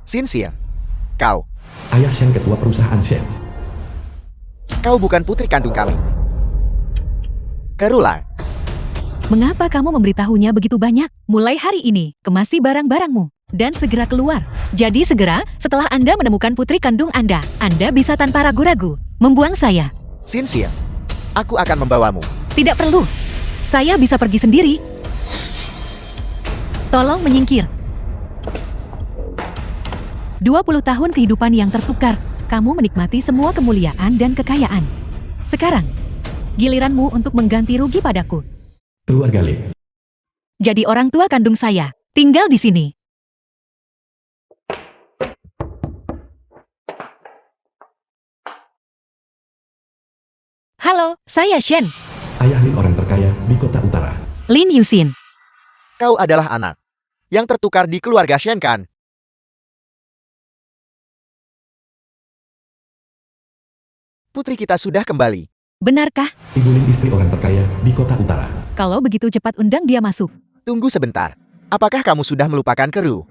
Cynthia, kau. Ayah Shen, ketua perusahaan Shen. Kau bukan putri kandung kami. Karula, Mengapa kamu memberitahunya begitu banyak? Mulai hari ini, kemasi barang-barangmu, dan segera keluar. Jadi segera, setelah Anda menemukan putri kandung Anda bisa tanpa ragu-ragu membuang saya. Cynthia, aku akan membawamu. Tidak perlu. Saya bisa pergi sendiri. Tolong menyingkir. 20 tahun kehidupan yang tertukar. Kamu menikmati semua kemuliaan dan kekayaan. Sekarang, giliranmu untuk mengganti rugi padaku. Keluarga Lin. Jadi orang tua kandung saya, tinggal di sini. Halo, saya Shen. Ayah Lin orang terkaya di kota utara. Lin Yusin. Kau adalah anak yang tertukar di keluarga Shen kan? Putri kita sudah kembali. Benarkah? Ibu Lin istri orang terkaya di kota utara. Kalau begitu cepat undang dia masuk. Tunggu sebentar. Apakah kamu sudah melupakan Keru?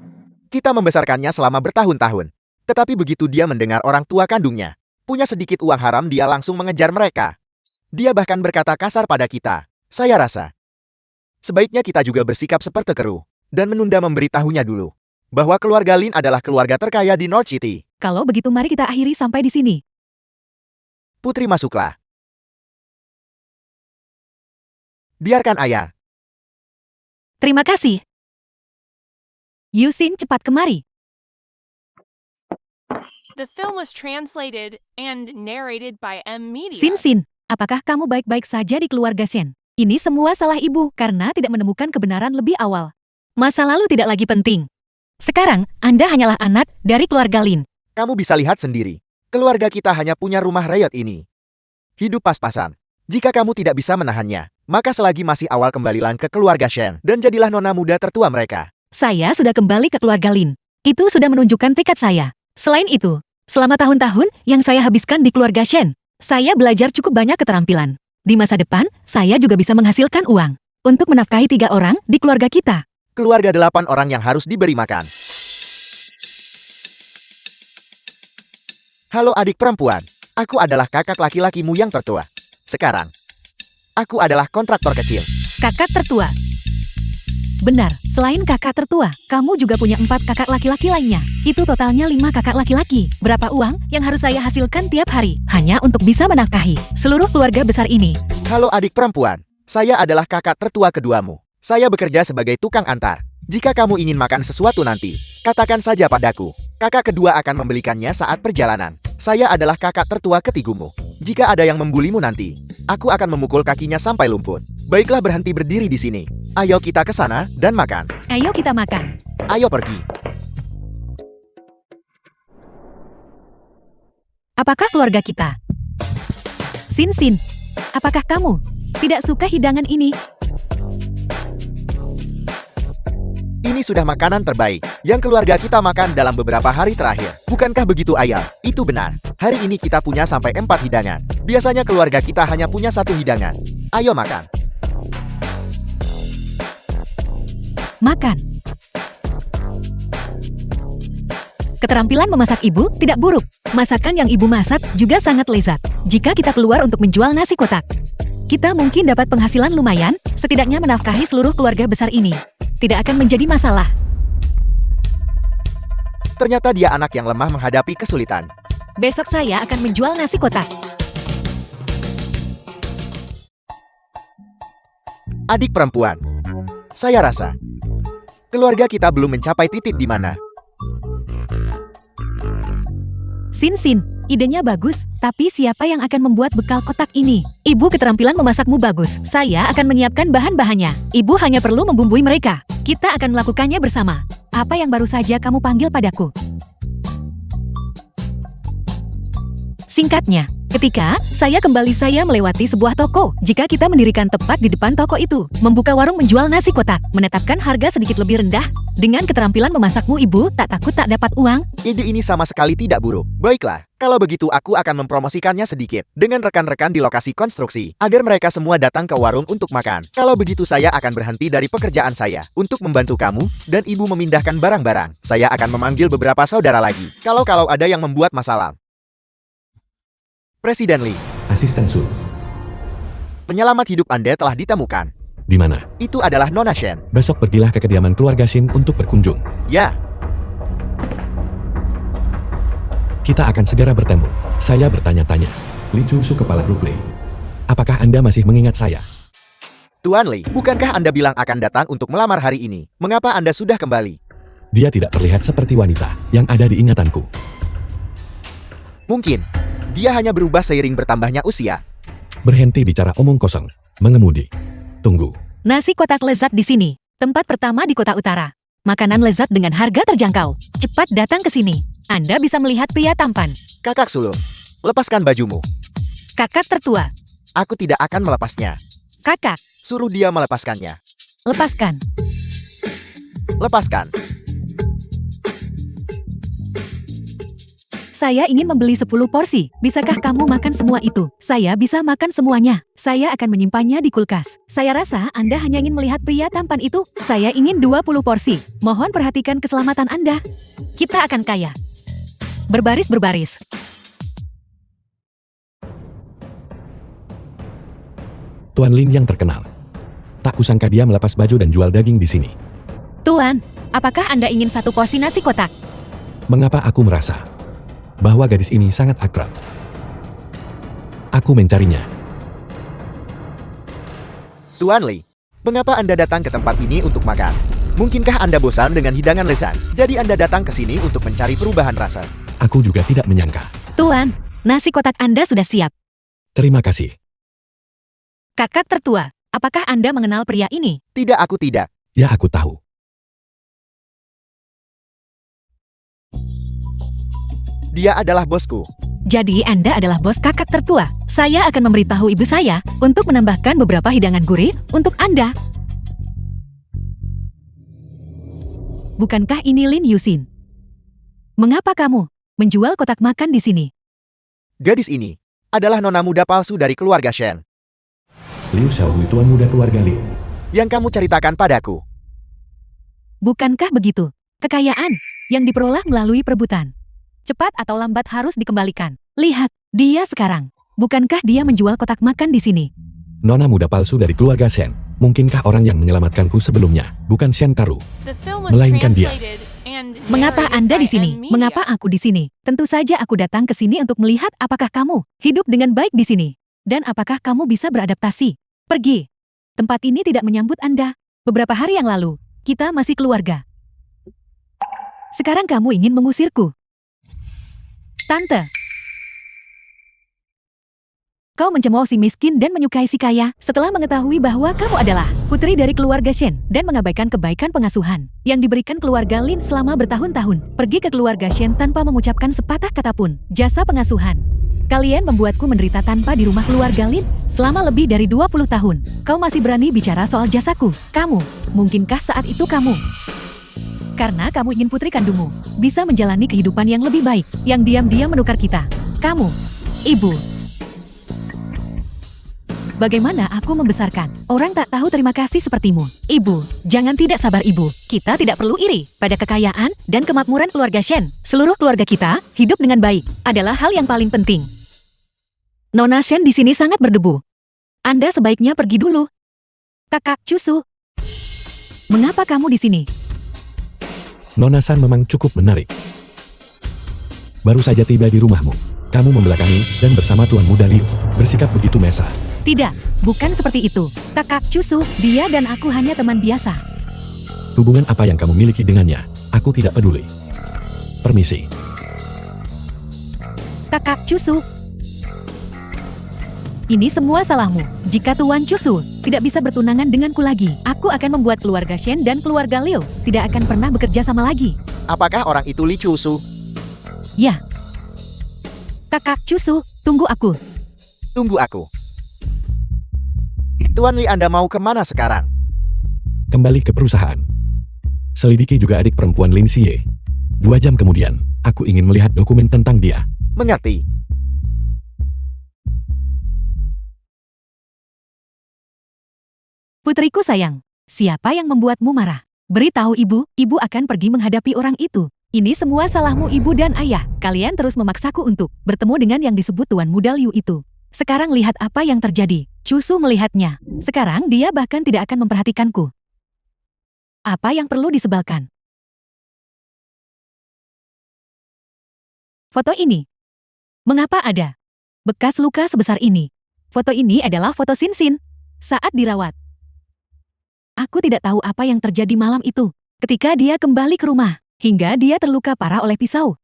Kita membesarkannya selama bertahun-tahun. Tetapi begitu dia mendengar orang tua kandungnya punya sedikit uang haram, dia langsung mengejar mereka. Dia bahkan berkata kasar pada kita. Saya rasa sebaiknya kita juga bersikap seperti Keru dan menunda memberitahunya dulu bahwa keluarga Lin adalah keluarga terkaya di North City. Kalau begitu mari kita akhiri sampai di sini. Putri, masuklah. Biarkan ayah. Terima kasih. Yusin, cepat kemari. The film was translated and narrated by M Media. Sin, apakah kamu baik-baik saja di keluarga Shen? Ini semua salah ibu karena tidak menemukan kebenaran lebih awal. Masa lalu tidak lagi penting. Sekarang, Anda hanyalah anak dari keluarga Lin. Kamu bisa lihat sendiri. Keluarga kita hanya punya rumah rayot ini. Hidup pas-pasan. Jika kamu tidak bisa menahannya, maka selagi masih awal kembalilah ke keluarga Shen dan jadilah nona muda tertua mereka. Saya sudah kembali ke keluarga Lin. Itu sudah menunjukkan tekad saya. Selain itu, selama tahun-tahun yang saya habiskan di keluarga Shen, saya belajar cukup banyak keterampilan. Di masa depan, saya juga bisa menghasilkan uang untuk menafkahi 3 orang di keluarga kita. Keluarga 8 orang yang harus diberi makan. Halo adik perempuan, aku adalah kakak laki-lakimu yang tertua. Sekarang, aku adalah kontraktor kecil. Kakak tertua. Benar, selain kakak tertua, kamu juga punya 4 kakak laki-laki lainnya. Itu totalnya 5 kakak laki-laki. Berapa uang yang harus saya hasilkan tiap hari? Hanya untuk bisa menafkahi seluruh keluarga besar ini. Halo adik perempuan, saya adalah kakak tertua keduamu. Saya bekerja sebagai tukang antar. Jika kamu ingin makan sesuatu nanti, katakan saja padaku. Kakak kedua akan membelikannya saat perjalanan. Saya adalah kakak tertua ketigumu. Jika ada yang membulimu nanti, aku akan memukul kakinya sampai lumpuh. Baiklah, berhenti berdiri di sini. Ayo kita ke sana dan makan. Ayo kita makan. Ayo pergi. Apakah keluarga kita? Sin, apakah kamu tidak suka hidangan ini? Ini sudah makanan terbaik yang keluarga kita makan dalam beberapa hari terakhir. Bukankah begitu, ayah? Itu benar. Hari ini kita punya sampai 4 hidangan. Biasanya keluarga kita hanya punya 1 hidangan. Ayo makan. Makan. Keterampilan memasak ibu tidak buruk. Masakan yang ibu masak juga sangat lezat. Jika kita keluar untuk menjual nasi kotak, kita mungkin dapat penghasilan lumayan, setidaknya menafkahi seluruh keluarga besar ini. Tidak akan menjadi masalah. Ternyata dia anak yang lemah menghadapi kesulitan. Besok saya akan menjual nasi kotak. Adik perempuan, saya rasa keluarga kita belum mencapai titik di mana. Sin, idenya bagus, tapi siapa yang akan membuat bekal kotak ini? Ibu, keterampilan memasakmu bagus. Saya akan menyiapkan bahan-bahannya. Ibu hanya perlu membumbui mereka. Kita akan melakukannya bersama. Apa yang baru saja kamu panggil padaku? Singkatnya, ketika saya kembali saya melewati sebuah toko. Jika kita mendirikan tepat di depan toko itu, membuka warung menjual nasi kotak, menetapkan harga sedikit lebih rendah, dengan keterampilan memasakmu ibu tak takut tak dapat uang. Ide ini sama sekali tidak buruk. Baiklah, kalau begitu aku akan mempromosikannya sedikit dengan rekan-rekan di lokasi konstruksi, agar mereka semua datang ke warung untuk makan. Kalau begitu saya akan berhenti dari pekerjaan saya untuk membantu kamu dan ibu memindahkan barang-barang. Saya akan memanggil beberapa saudara lagi. Kalau ada yang membuat masalah. Presiden Lee, Asisten Su. penyelamat hidup Anda telah ditemukan. Di mana? Itu adalah Nona Shen. Besok pergilah ke kediaman keluarga Shin untuk berkunjung. Ya, Kita akan segera bertemu. Saya bertanya-tanya. Lee Chu Su, kepala grup Lee. Apakah Anda masih mengingat saya? Tuan Lee, bukankah Anda bilang akan datang untuk melamar hari ini? Mengapa Anda sudah kembali? Dia tidak terlihat seperti wanita yang ada di ingatanku. Mungkin, dia hanya berubah seiring bertambahnya usia. Berhenti bicara omong kosong. Mengemudi. Tunggu. Nasi kotak lezat di sini. Tempat pertama di kota utara. Makanan lezat dengan harga terjangkau. Cepat datang ke sini. Anda bisa melihat pria tampan. Kakak sulung, lepaskan bajumu. Kakak tertua. Aku tidak akan melepasnya. Kakak, Suruh dia melepaskannya. lepaskan. Lepaskan. Saya ingin membeli 10 porsi. Bisakah kamu makan semua itu? Saya bisa makan semuanya. Saya akan menyimpannya di kulkas. Saya rasa Anda hanya ingin melihat pria tampan itu. Saya ingin 20 porsi. Mohon perhatikan keselamatan Anda. Kita akan kaya. Berbaris-berbaris. Tuan Lin yang terkenal. Tak kusangka dia melepas baju dan jual daging di sini. Tuan, apakah Anda ingin 1 porsi nasi kotak? Mengapa aku merasa bahwa gadis ini sangat akrab? Aku mencarinya. Tuan Lee, mengapa Anda datang ke tempat ini untuk makan? Mungkinkah Anda bosan dengan hidangan lezat? Jadi Anda datang ke sini untuk mencari perubahan rasa. Aku juga tidak menyangka. Tuan, nasi kotak Anda sudah siap. Terima kasih. Kakak tertua, apakah Anda mengenal pria ini? Tidak, aku tidak. Ya, aku tahu. Dia adalah bosku. Jadi Anda adalah bos kakak tertua. Saya akan memberitahu ibu saya untuk menambahkan beberapa hidangan gurih untuk Anda. Bukankah ini Lin Yusin? Mengapa kamu menjual kotak makan di sini? Gadis ini adalah nona muda palsu dari keluarga Shen. Liu Xiaohui, tuan muda keluarga Liu. Yang kamu ceritakan padaku. Bukankah begitu? Kekayaan yang diperoleh melalui perebutan. Cepat atau lambat harus dikembalikan. Lihat, dia sekarang. Bukankah dia menjual kotak makan di sini? Nona muda palsu dari keluarga Shen. Mungkinkah orang yang menyelamatkanku sebelumnya bukan Shen Karu? The film was Melainkan dia. translated and Mengapa narrated Anda by di sini? N Media. Mengapa aku di sini? Tentu saja aku datang ke sini untuk melihat apakah kamu hidup dengan baik di sini. Dan apakah kamu bisa beradaptasi. Pergi. Tempat ini tidak menyambut Anda. Beberapa hari yang lalu, kita masih keluarga. Sekarang kamu ingin mengusirku. Tante. Kau mencemooh si miskin dan menyukai si kaya setelah mengetahui bahwa kamu adalah putri dari keluarga Shen dan mengabaikan kebaikan pengasuhan yang diberikan keluarga Lin selama bertahun-tahun. Pergi ke keluarga Shen tanpa mengucapkan sepatah kata pun. Jasa pengasuhan. Kalian membuatku menderita tanpa di rumah keluarga Lin selama lebih dari 20 tahun. Kau masih berani bicara soal jasaku. Kamu, mungkinkah saat itu kamu? Karena kamu ingin putri kandungmu bisa menjalani kehidupan yang lebih baik, yang diam-diam menukar kita. Kamu, ibu. Bagaimana aku membesarkan orang tak tahu terima kasih sepertimu. Ibu, jangan tidak sabar ibu. Kita tidak perlu iri pada kekayaan dan kemakmuran keluarga Shen. Seluruh keluarga kita hidup dengan baik adalah hal yang paling penting. Nona Shen di sini sangat berdebu. Anda sebaiknya pergi dulu. Kakak Cusu. Mengapa kamu di sini? Nona San memang cukup menarik. Baru saja tiba di rumahmu. Kamu membelakangi dan bersama Tuan Muda Liu bersikap begitu mesra. Tidak, bukan seperti itu. Kakak Cusu, dia dan aku hanya teman biasa. Hubungan apa yang kamu miliki dengannya? Aku tidak peduli. Permisi. Kakak Cusu. Ini semua salahmu. Jika Tuan Cusu tidak bisa bertunangan denganku lagi, aku akan membuat keluarga Shen dan keluarga Liu tidak akan pernah bekerja sama lagi. Apakah orang itu Li Chusu? Ya. Kakak Cusu, Tunggu aku. Tunggu aku. Tuan Li, Anda mau kemana sekarang? Kembali ke perusahaan. Selidiki juga adik perempuan Lin Xie. 2 jam kemudian, aku ingin melihat dokumen tentang dia. Mengerti. Putriku sayang, siapa yang membuatmu marah? Beritahu ibu, ibu akan pergi menghadapi orang itu. Ini semua salahmu ibu dan ayah. Kalian terus memaksaku untuk bertemu dengan yang disebut Tuan Muda Liu itu. Sekarang lihat apa yang terjadi. Cusu melihatnya. Sekarang dia bahkan tidak akan memperhatikanku. Apa yang perlu disebalkan? Foto ini. Mengapa ada bekas luka sebesar ini? Foto ini adalah foto Xin saat dirawat. Aku tidak tahu apa yang terjadi malam itu, ketika dia kembali ke rumah, hingga dia terluka parah oleh pisau.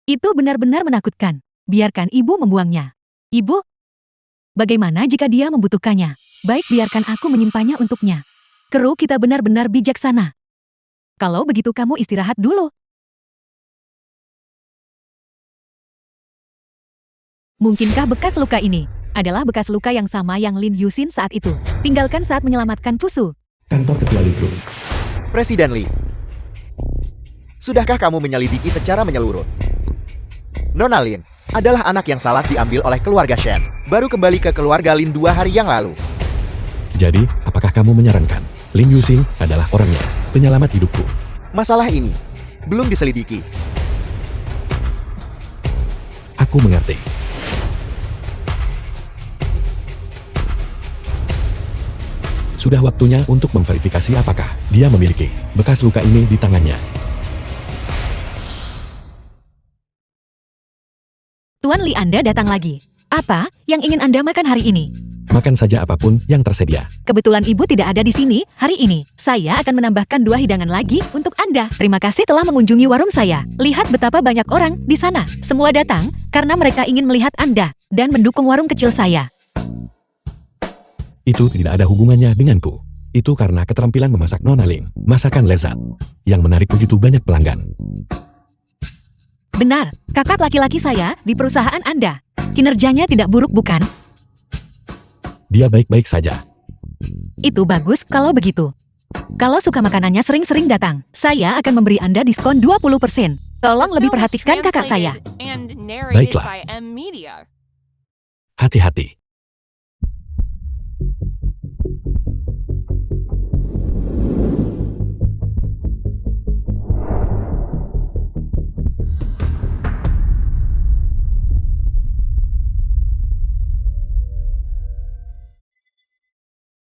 Itu benar-benar menakutkan. Biarkan ibu membuangnya. Ibu, bagaimana jika dia membutuhkannya? Baik, biarkan aku menyimpannya untuknya. Kru kita benar-benar bijaksana. Kalau begitu kamu istirahat dulu. Mungkinkah bekas luka ini adalah bekas luka yang sama yang Lin Yuxin saat itu tinggalkan saat menyelamatkan Cusu? Kantor Ketua Li Group. Presiden Li. Sudahkah kamu menyelidiki secara menyeluruh? Nona Lin adalah anak yang salah diambil oleh keluarga Shen. Baru kembali ke keluarga Lin 2 hari yang lalu. Jadi, apakah kamu menyarankan Lin Yuxin adalah orangnya, penyelamat hidupku? Masalah ini belum diselidiki. Aku mengerti. Sudah waktunya untuk memverifikasi apakah dia memiliki bekas luka ini di tangannya. Tuan Li, Anda datang lagi. Apa yang ingin Anda makan hari ini? Makan saja apapun yang tersedia. Kebetulan ibu tidak ada di sini hari ini. Saya akan menambahkan 2 hidangan lagi untuk Anda. Terima kasih telah mengunjungi warung saya. Lihat betapa banyak orang di sana. Semua datang karena mereka ingin melihat Anda dan mendukung warung kecil saya. Itu tidak ada hubungannya denganku. Itu karena keterampilan memasak Nona Lin. Masakan lezat yang menarik begitu banyak pelanggan. Benar, kakak laki-laki saya di perusahaan Anda. Kinerjanya tidak buruk, bukan? Dia baik-baik saja. Itu bagus kalau begitu. Kalau suka makanannya sering-sering datang, saya akan memberi Anda diskon 20%. Tolong lebih perhatikan kakak saya. Baiklah. Hati-hati.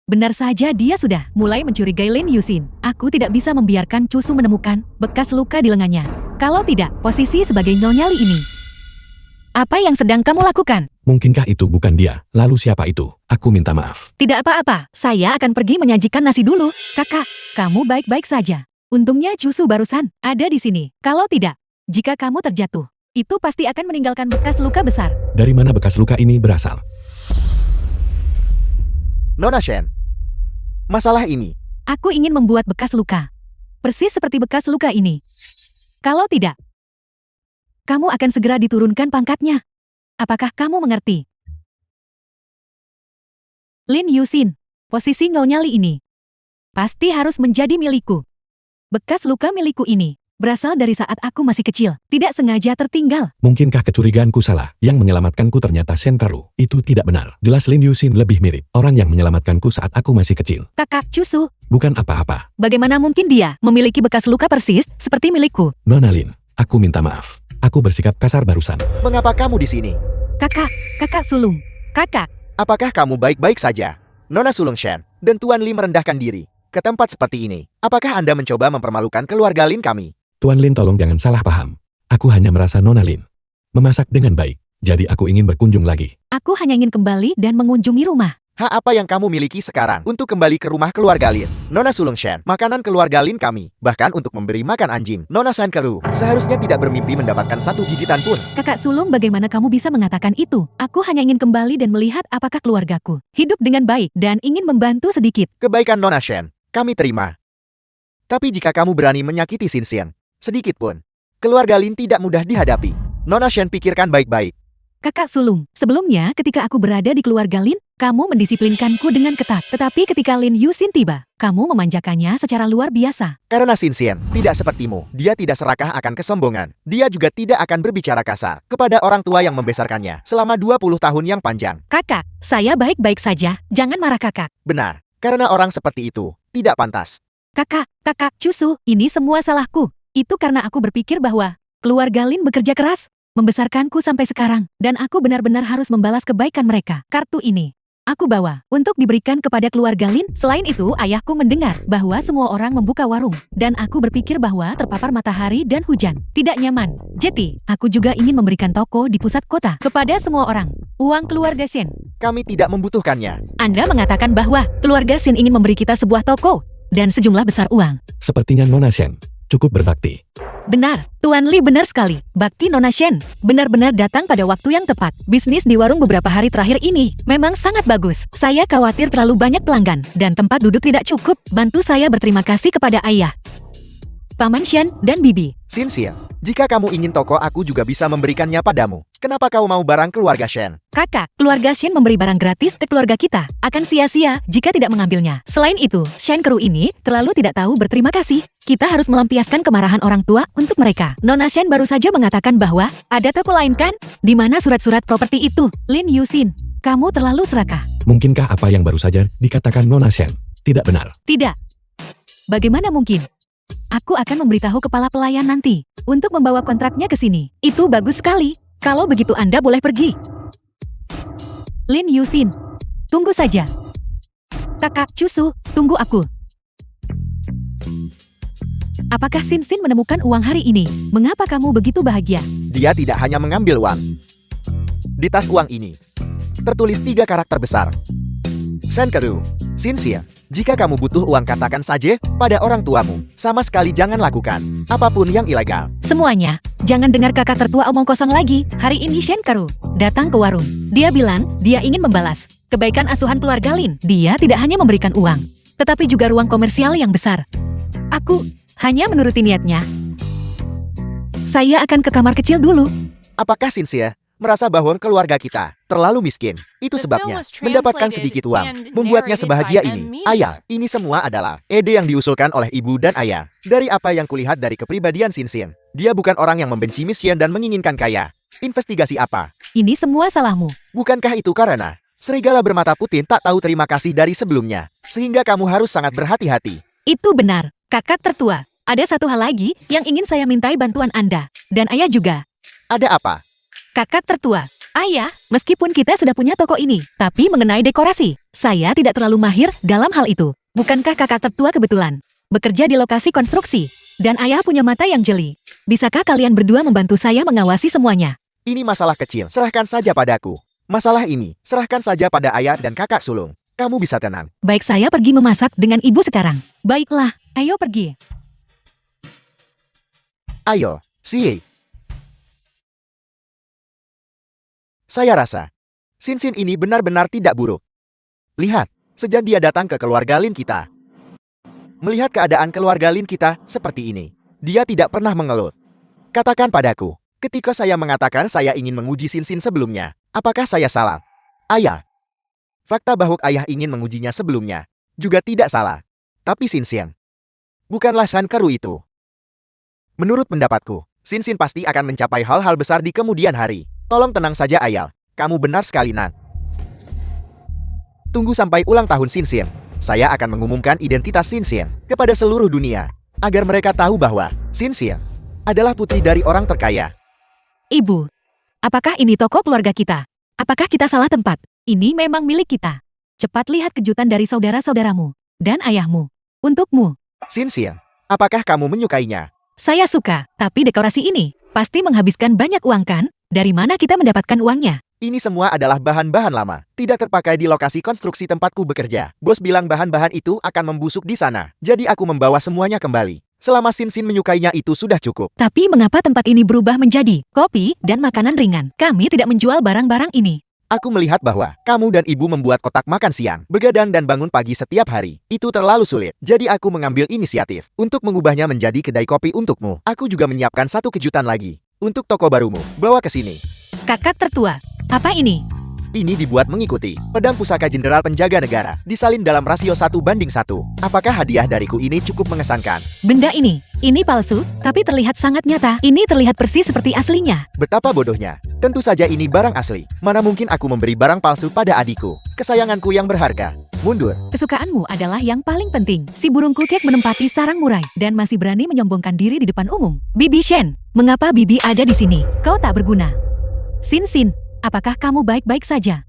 Benar saja, dia sudah mulai mencurigai Lin Yuxin. Aku tidak bisa membiarkan Cusu menemukan bekas luka di lengannya. Kalau tidak, posisi sebagai Nyonya Li ini. Apa yang sedang kamu lakukan? Mungkinkah itu bukan dia? Lalu siapa itu? Aku minta maaf. Tidak apa-apa, saya akan pergi menyajikan nasi dulu. Kakak, kamu baik-baik saja. Untungnya Cusu barusan ada di sini. Kalau tidak, jika kamu terjatuh, itu pasti akan meninggalkan bekas luka besar. Dari mana bekas luka ini berasal? Nona Shen, masalah ini. Aku ingin membuat bekas luka. Persis seperti bekas luka ini. Kalau tidak, kamu akan segera diturunkan pangkatnya. Apakah kamu mengerti? Lin Yuxin, posisi Nyonya Li ini pasti harus menjadi milikku. Bekas luka milikku ini berasal dari saat aku masih kecil, tidak sengaja tertinggal. Mungkinkah kecurigaanku salah? Yang menyelamatkanku ternyata Shen Karu. Itu tidak benar. Jelas Lin Yuxin lebih mirip orang yang menyelamatkanku saat aku masih kecil. Kakak Cusu, Bukan apa-apa. bagaimana mungkin dia memiliki bekas luka persis seperti milikku? Nona Lin, aku minta maaf. Aku bersikap kasar barusan. Mengapa kamu di sini? Kakak sulung. Kakak, Apakah kamu baik-baik saja? Nona Sulung Shen dan Tuan Li merendahkan diri ke tempat seperti ini. Apakah Anda mencoba mempermalukan keluarga Lin kami? Tuan Lin, tolong jangan salah paham. Aku hanya merasa Nona Lin memasak dengan baik. Jadi aku ingin berkunjung lagi. aku hanya ingin kembali dan mengunjungi rumah. Apa yang kamu miliki sekarang untuk kembali ke rumah keluarga Lin? Nona Sulung Shen, makanan keluarga Lin kami, bahkan untuk memberi makan anjing. Nona San Keru, seharusnya tidak bermimpi mendapatkan satu gigitan pun. Kakak sulung, bagaimana kamu bisa mengatakan itu? Aku hanya ingin kembali dan melihat apakah keluargaku hidup dengan baik dan ingin membantu sedikit. Kebaikan Nona Shen, kami terima. Tapi jika kamu berani menyakiti Xin sedikit pun, keluarga Lin tidak mudah dihadapi. Nona Shen, pikirkan baik-baik. Kakak sulung, sebelumnya ketika aku berada di keluarga Lin, kamu mendisiplinkanku dengan ketat. Tetapi ketika Lin Yusin tiba, kamu memanjakannya secara luar biasa. Karena Xinxian tidak sepertimu, dia tidak serakah akan kesombongan. Dia juga tidak akan berbicara kasar kepada orang tua yang membesarkannya selama 20 tahun yang panjang. Kakak, saya baik-baik saja, jangan marah kakak. Benar, karena orang seperti itu tidak pantas. Kakak, Cusu, ini semua salahku. Itu karena aku berpikir bahwa keluarga Lin bekerja keras, membesarkanku sampai sekarang, dan aku benar-benar harus membalas kebaikan mereka. Kartu ini aku bawa untuk diberikan kepada keluarga Lin. Selain itu, ayahku mendengar bahwa semua orang membuka warung, dan aku berpikir bahwa terpapar matahari dan hujan tidak nyaman. Jadi, aku juga ingin memberikan toko di pusat kota kepada semua orang. Uang keluarga Shen. Kami tidak membutuhkannya. Anda mengatakan bahwa keluarga Shen ingin memberi kita sebuah toko dan sejumlah besar uang. Sepertinya Nona Shen cukup berbakti. Benar, Tuan Li benar sekali. Bakti Nona Shen benar-benar datang pada waktu yang tepat. Bisnis di warung beberapa hari terakhir ini memang sangat bagus. Saya khawatir terlalu banyak pelanggan dan tempat duduk tidak cukup. Bantu saya berterima kasih kepada ayah, Paman Shen, dan Bibi. Xinxian, jika kamu ingin toko aku juga bisa memberikannya padamu. Kenapa kau mau barang keluarga Shen? Kakak, keluarga Shen memberi barang gratis ke keluarga kita. Akan sia-sia jika tidak mengambilnya. Selain itu, Shen Kru ini terlalu tidak tahu berterima kasih. Kita harus melampiaskan kemarahan orang tua untuk mereka. Nona Shen baru saja mengatakan bahwa ada toko lain kan? Di mana surat-surat properti itu? Lin Yusin, kamu terlalu serakah. Mungkinkah apa yang baru saja dikatakan Nona Shen tidak benar? Tidak. Bagaimana mungkin? Aku akan memberitahu kepala pelayan nanti untuk membawa kontraknya ke sini. Itu bagus sekali. Kalau begitu Anda boleh pergi. Lin Yusin, tunggu saja. Kakak Cusu, tunggu aku. Apakah Xin Xin menemukan uang hari ini? Mengapa kamu begitu bahagia? Dia tidak hanya mengambil uang. Di tas uang ini tertulis 3 karakter besar. Shen Keru, Xinxian, jika kamu butuh uang katakan saja pada orang tuamu. Sama sekali jangan lakukan apapun yang ilegal. Semuanya, jangan dengar kakak tertua omong kosong lagi. Hari ini Shen Karu datang ke warung. Dia bilang dia ingin membalas kebaikan asuhan keluarga Lin. Dia tidak hanya memberikan uang, tetapi juga ruang komersial yang besar. Aku hanya menuruti niatnya. Saya akan ke kamar kecil dulu. Apakah Xinxian merasa bahwa keluarga kita terlalu miskin? Itu sebabnya mendapatkan sedikit uang membuatnya sebahagia ini. Ayah, ini semua adalah ide yang diusulkan oleh ibu dan ayah. Dari apa yang kulihat dari kepribadian Xinxian, dia bukan orang yang membenci Xian dan menginginkan kaya. Investigasi apa? Ini semua salahmu. Bukankah itu karena serigala bermata putih tak tahu terima kasih dari sebelumnya, sehingga kamu harus sangat berhati-hati? Itu benar, kakak tertua. Ada satu hal lagi yang ingin saya mintai bantuan Anda. Dan ayah juga. Ada apa? Kakak tertua, ayah, meskipun kita sudah punya toko ini, tapi mengenai dekorasi, saya tidak terlalu mahir dalam hal itu. Bukankah kakak tertua kebetulan bekerja di lokasi konstruksi? Dan ayah punya mata yang jeli. Bisakah kalian berdua membantu saya mengawasi semuanya? Ini masalah kecil, serahkan saja padaku. Masalah ini, serahkan saja pada ayah dan kakak sulung. Kamu bisa tenang. Baik, saya pergi memasak dengan ibu sekarang. Baiklah, ayo pergi. Ayo, Xie. Saya rasa Xinxian ini benar-benar tidak buruk. Lihat, sejak dia datang ke keluarga Lin kita. Melihat keadaan keluarga Lin kita seperti ini, dia tidak pernah mengeluh. Katakan padaku, ketika saya mengatakan saya ingin menguji Xinxian sebelumnya, apakah saya salah? Ayah. Fakta bahwa ayah ingin mengujinya sebelumnya juga tidak salah. Tapi Xinxian bukanlah Shen Keru itu. Menurut pendapatku, Xinxian pasti akan mencapai hal-hal besar di kemudian hari. Tolong tenang saja ayah, kamu benar sekali Nan. Tunggu sampai ulang tahun Xinxian. Saya akan mengumumkan identitas Xinxian kepada seluruh dunia, agar mereka tahu bahwa Xinxian adalah putri dari orang terkaya. Ibu, apakah ini toko keluarga kita? Apakah kita salah tempat? Ini memang milik kita. Cepat lihat kejutan dari saudara-saudaramu dan ayahmu. Untukmu. Xinxian, apakah kamu menyukainya? Saya suka, tapi dekorasi ini pasti menghabiskan banyak uang kan? Dari mana kita mendapatkan uangnya? Ini semua adalah bahan-bahan lama, tidak terpakai di lokasi konstruksi tempatku bekerja. Bos bilang bahan-bahan itu akan membusuk di sana, jadi aku membawa semuanya kembali. Selama Xinxian menyukainya itu sudah cukup. Tapi mengapa tempat ini berubah menjadi kopi dan makanan ringan? Kami tidak menjual barang-barang ini. Aku melihat bahwa kamu dan ibu membuat kotak makan siang, begadang dan bangun pagi setiap hari. Itu terlalu sulit. Jadi aku mengambil inisiatif untuk mengubahnya menjadi kedai kopi untukmu. Aku juga menyiapkan satu kejutan lagi. Untuk toko barumu, bawa ke sini. Kakak tertua, Apa ini? Ini dibuat mengikuti pedang pusaka Jenderal Penjaga Negara, disalin dalam rasio 1:1. Apakah hadiah dariku ini cukup mengesankan? Benda ini palsu, tapi terlihat sangat nyata. Ini terlihat persis seperti aslinya. Betapa bodohnya. Tentu saja ini barang asli. Mana mungkin aku memberi barang palsu pada adikku, kesayanganku yang berharga. Mundur. Kesukaanmu adalah yang paling penting. Si burung kukek menempati sarang murai dan masih berani menyombongkan diri di depan umum. Bibi Shen, mengapa Bibi ada di sini? Kau tak berguna. Sin, apakah kamu baik-baik saja?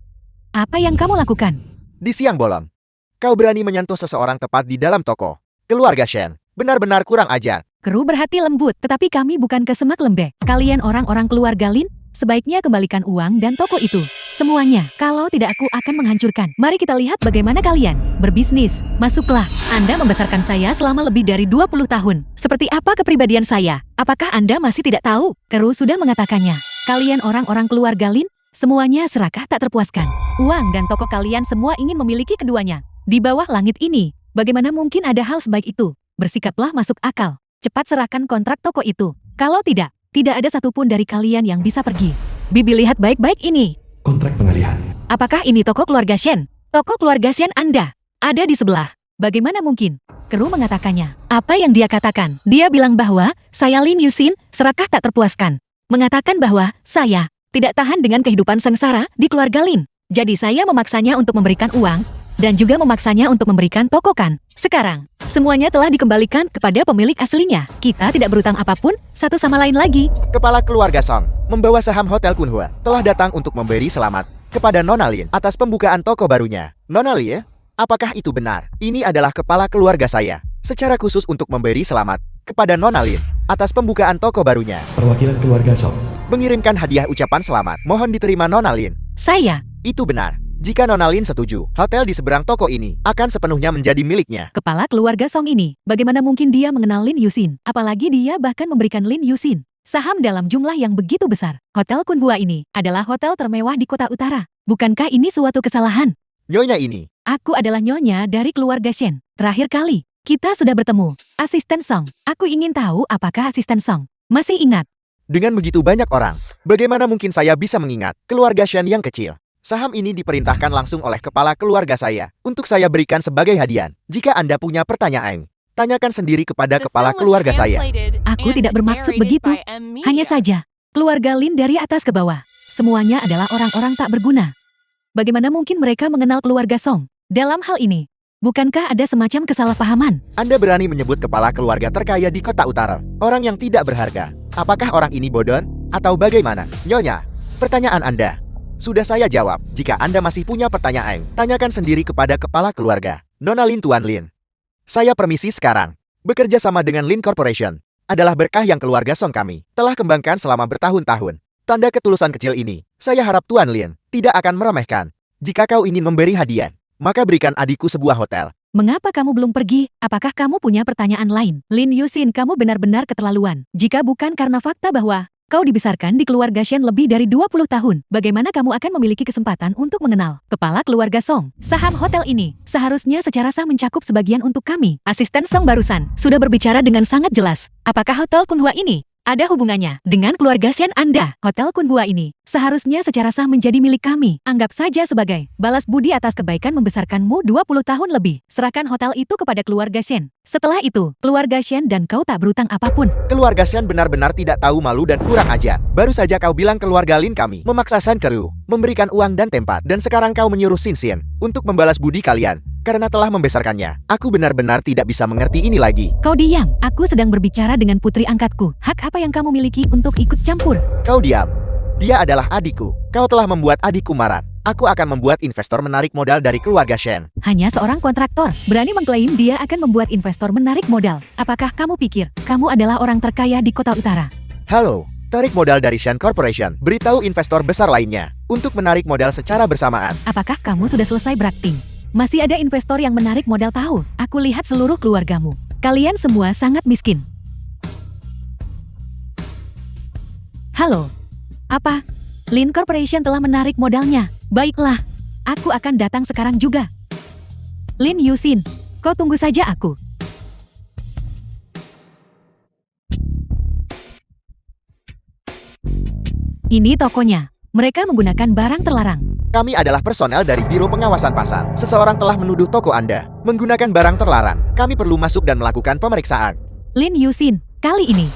Apa yang kamu lakukan? Di siang bolong, kau berani menyentuh seseorang tepat di dalam toko. Keluarga Shen, benar-benar kurang ajar. Kru berhati lembut, tetapi kami bukan ke semak lembek. Kalian orang-orang keluarga Lin, sebaiknya kembalikan uang dan toko itu. Semuanya, kalau tidak aku akan menghancurkan. Mari kita lihat bagaimana kalian berbisnis. Masuklah, Anda membesarkan saya selama lebih dari 20 tahun. Seperti apa kepribadian saya? Apakah Anda masih tidak tahu? Kru sudah mengatakannya. Kalian orang-orang keluarga Lin, semuanya serakah tak terpuaskan. Uang dan toko kalian semua ingin memiliki keduanya. Di bawah langit ini, bagaimana mungkin ada hal sebaik itu? Bersikaplah masuk akal. Cepat serahkan kontrak toko itu. Kalau tidak ada satupun dari kalian yang bisa pergi. Bibi lihat baik-baik ini. Kontrak pengalihan. Apakah ini toko keluarga Shen? Toko keluarga Shen Anda ada di sebelah. Bagaimana mungkin? Kru mengatakannya. Apa yang dia katakan? Dia bilang bahwa saya Lin Yusin, serakah tak terpuaskan. Mengatakan bahwa saya tidak tahan dengan kehidupan sengsara di keluarga Lin. Jadi saya memaksanya untuk memberikan uang dan juga memaksanya untuk memberikan toko kan. Sekarang, semuanya telah dikembalikan kepada pemilik aslinya. Kita tidak berutang apapun satu sama lain lagi. Kepala keluarga Song, membawa saham Hotel Kunhua, telah datang untuk memberi selamat kepada Nona Lin atas pembukaan toko barunya. Nona Lin, apakah itu benar? Ini adalah kepala keluarga saya, secara khusus untuk memberi selamat kepada Nona Lin atas pembukaan toko barunya. Perwakilan keluarga Song. Mengirimkan hadiah ucapan selamat. Mohon diterima Nona Lin. Saya. Itu benar. Jika Nona Lin setuju, hotel di seberang toko ini akan sepenuhnya menjadi miliknya. Kepala keluarga Song ini, bagaimana mungkin dia mengenal Lin Yusin? Apalagi dia bahkan memberikan Lin Yusin saham dalam jumlah yang begitu besar. Hotel Kunhua ini adalah hotel termewah di kota utara. Bukankah ini suatu kesalahan? Nyonya ini, Aku adalah nyonya dari keluarga Shen. Terakhir kali, kita sudah bertemu. Asisten Song, aku ingin tahu apakah asisten Song masih ingat? dengan begitu banyak orang, bagaimana mungkin saya bisa mengingat keluarga Shen yang kecil? Saham ini diperintahkan langsung oleh kepala keluarga saya untuk saya berikan sebagai hadiah. Jika Anda punya pertanyaan, tanyakan sendiri kepada The kepala film was keluarga saya. translated Aku and tidak bermaksud narrated begitu. by M. Media. Hanya saja, keluarga Lin dari atas ke bawah. Semuanya adalah orang-orang tak berguna. Bagaimana mungkin mereka mengenal keluarga Song? Dalam hal ini, bukankah ada semacam kesalahpahaman? Anda berani menyebut kepala keluarga terkaya di kota utara, orang yang tidak berharga. Apakah orang ini bodoh? Atau bagaimana? Nyonya, pertanyaan Anda sudah saya jawab. Jika Anda masih punya pertanyaan, tanyakan sendiri kepada kepala keluarga. Nona Lin Tuan Lin. Saya permisi sekarang. Bekerja sama dengan Lin Corporation adalah berkah yang keluarga Song kami telah kembangkan selama bertahun-tahun. Tanda ketulusan kecil ini, saya harap Tuan Lin tidak akan meremehkan. Jika kau ingin memberi hadiah, maka berikan adikku sebuah hotel. Mengapa kamu belum pergi? Apakah kamu punya pertanyaan lain? Lin Yusin, kamu benar-benar keterlaluan. Jika bukan karena fakta bahwa kau dibesarkan di keluarga Shen lebih dari 20 tahun, bagaimana kamu akan memiliki kesempatan untuk mengenal kepala keluarga Song? Saham hotel ini seharusnya secara sah mencakup sebagian untuk kami. Asisten Song barusan sudah berbicara dengan sangat jelas. Apakah hotel Kunhua ini ada hubungannya dengan keluarga Shen Anda? Hotel Kunhua ini seharusnya secara sah menjadi milik kami. Anggap saja sebagai balas budi atas kebaikan membesarkanmu 20 tahun lebih. Serahkan hotel itu kepada keluarga Shen. Setelah itu, keluarga Shen dan kau tak berutang apapun. Keluarga Shen benar-benar tidak tahu malu dan kurang ajar. Baru saja kau bilang keluarga Lin kami memaksa Shen Keru memberikan uang dan tempat, dan sekarang kau menyuruh Xin Xin untuk membalas budi kalian karena telah membesarkannya. Aku benar-benar tidak bisa mengerti ini lagi. Kau diam. Aku sedang berbicara dengan putri angkatku. Hak apa yang kamu miliki untuk ikut campur? Kau diam. Dia adalah adikku. Kau telah membuat adikku marah. Aku akan membuat investor menarik modal dari keluarga Shen. Hanya seorang kontraktor berani mengklaim dia akan membuat investor menarik modal. Apakah kamu pikir kamu adalah orang terkaya di kota utara? Halo, tarik modal dari Shen Corporation. Beritahu investor besar lainnya untuk menarik modal secara bersamaan. Apakah kamu sudah selesai berakting? Masih ada investor yang menarik modal tahu? Aku lihat seluruh keluargamu. Kalian semua sangat miskin. Halo. Apa? Lin Corporation telah menarik modalnya. Baiklah. Aku akan datang sekarang juga. Lin Yusin, kau tunggu saja aku. Ini tokonya. Mereka menggunakan barang terlarang. Kami adalah personel dari Biro Pengawasan Pasar. Seseorang telah menuduh toko Anda menggunakan barang terlarang. Kami perlu masuk dan melakukan pemeriksaan. Lin Yusin, kali ini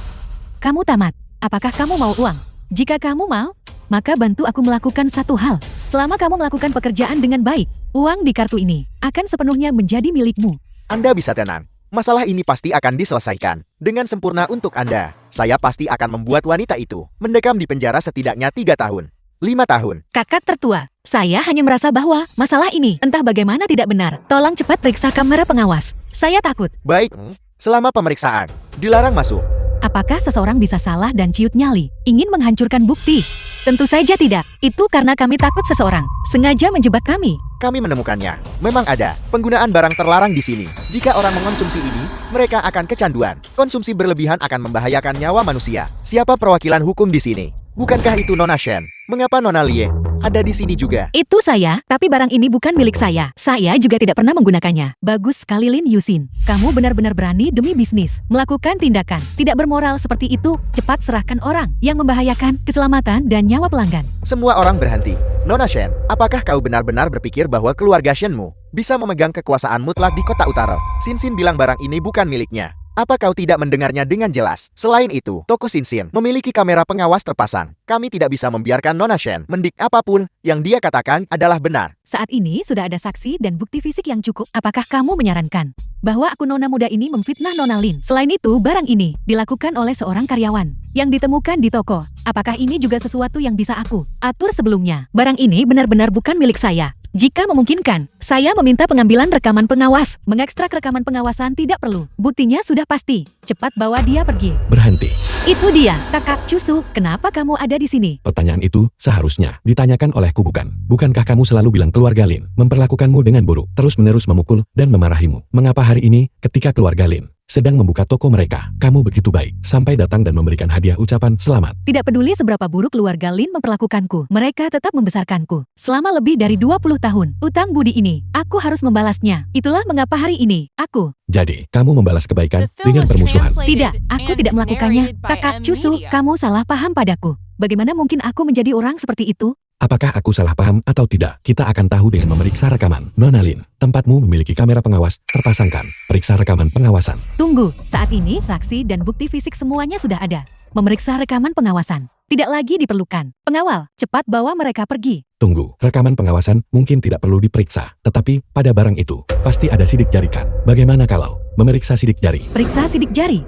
kamu tamat. Apakah kamu mau uang? Jika kamu mau, maka bantu aku melakukan satu hal. Selama kamu melakukan pekerjaan dengan baik, uang di kartu ini akan sepenuhnya menjadi milikmu. Anda bisa tenang. Masalah ini pasti akan diselesaikan dengan sempurna untuk Anda. Saya pasti akan membuat wanita itu mendekam di penjara setidaknya 3 tahun. 5 tahun. Kakak tertua, saya hanya merasa bahwa masalah ini entah bagaimana tidak benar. Tolong cepat periksa kamera pengawas. Saya takut. Baik, selama pemeriksaan, dilarang masuk. Apakah seseorang bisa salah dan ciut nyali, ingin menghancurkan bukti? Tentu saja tidak. Itu karena kami takut seseorang sengaja menjebak kami. Kami menemukannya. Memang ada penggunaan barang terlarang di sini. Jika orang mengonsumsi ini, mereka akan kecanduan. Konsumsi berlebihan akan membahayakan nyawa manusia. Siapa perwakilan hukum di sini? Bukankah itu Nona Shen? Mengapa Nona Lie ada di sini juga? Itu saya, tapi barang ini bukan milik saya. Saya juga tidak pernah menggunakannya. Bagus sekali Lin Yusin. Kamu benar-benar berani demi bisnis. Melakukan tindakan tidak bermoral seperti itu. Cepat serahkan orang yang membahayakan keselamatan dan nyawa pelanggan. Semua orang berhenti. Nona Shen, apakah kau benar-benar berpikir bahwa keluarga Shenmu bisa memegang kekuasaan mutlak di kota utara? Sinsin bilang barang ini bukan miliknya. Apa kau tidak mendengarnya dengan jelas? Selain itu, toko Sinsin memiliki kamera pengawas terpasang. Kami tidak bisa membiarkan Nona Shen mendik apapun yang dia katakan adalah benar. Saat ini sudah ada saksi dan bukti fisik yang cukup. Apakah kamu menyarankan bahwa aku nona muda ini memfitnah Nona Lin? Selain itu, barang ini dilakukan oleh seorang karyawan yang ditemukan di toko. Apakah ini juga sesuatu yang bisa aku atur sebelumnya? Barang ini benar-benar bukan milik saya. Jika memungkinkan, saya meminta pengambilan rekaman pengawas. Mengekstrak rekaman pengawasan tidak perlu. Buktinya sudah pasti. Cepat bawa dia pergi. Berhenti. Itu dia, Kakak Cusu. Kenapa kamu ada di sini? Pertanyaan itu seharusnya ditanyakan olehku bukan. Bukankah kamu selalu bilang keluarga Lin memperlakukanmu dengan buruk, terus-menerus memukul dan memarahimu? Mengapa hari ini, ketika keluarga Lin sedang membuka toko mereka, kamu begitu baik, sampai datang dan memberikan hadiah ucapan selamat? Tidak peduli seberapa buruk keluarga Lin memperlakukanku, mereka tetap membesarkanku. Selama lebih dari 20 tahun, utang budi ini, aku harus membalasnya. Itulah mengapa hari ini, aku... Jadi, kamu membalas kebaikan The film dengan was permusuhan. translated Tidak, aku and tidak melakukannya. narrated by Kakak M Cusu, Media. kamu salah paham padaku. Bagaimana mungkin aku menjadi orang seperti itu? Apakah aku salah paham atau tidak? Kita akan tahu dengan memeriksa rekaman. Nona Lin, tempatmu memiliki kamera pengawas terpasangkan. Periksa rekaman pengawasan. Tunggu, saat ini saksi dan bukti fisik semuanya sudah ada. Memeriksa rekaman pengawasan tidak lagi diperlukan. Pengawal, cepat bawa mereka pergi. Tunggu, rekaman pengawasan mungkin tidak perlu diperiksa. Tetapi, pada barang itu, pasti ada sidik jari kan? Bagaimana kalau memeriksa sidik jari? Periksa sidik jari.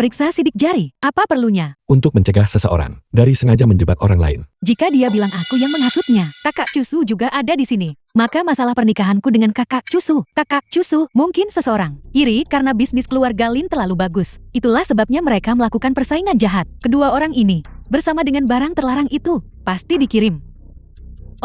Periksa sidik jari. Apa perlunya? Untuk mencegah seseorang dari sengaja menjebak orang lain. Jika dia bilang aku yang menghasutnya, Kakak Cusu juga ada di sini. Maka masalah pernikahanku dengan Kakak Cusu. Kakak Cusu mungkin seseorang iri karena bisnis keluarga Lin terlalu bagus. Itulah sebabnya mereka melakukan persaingan jahat. Kedua orang ini, bersama dengan barang terlarang itu, pasti dikirim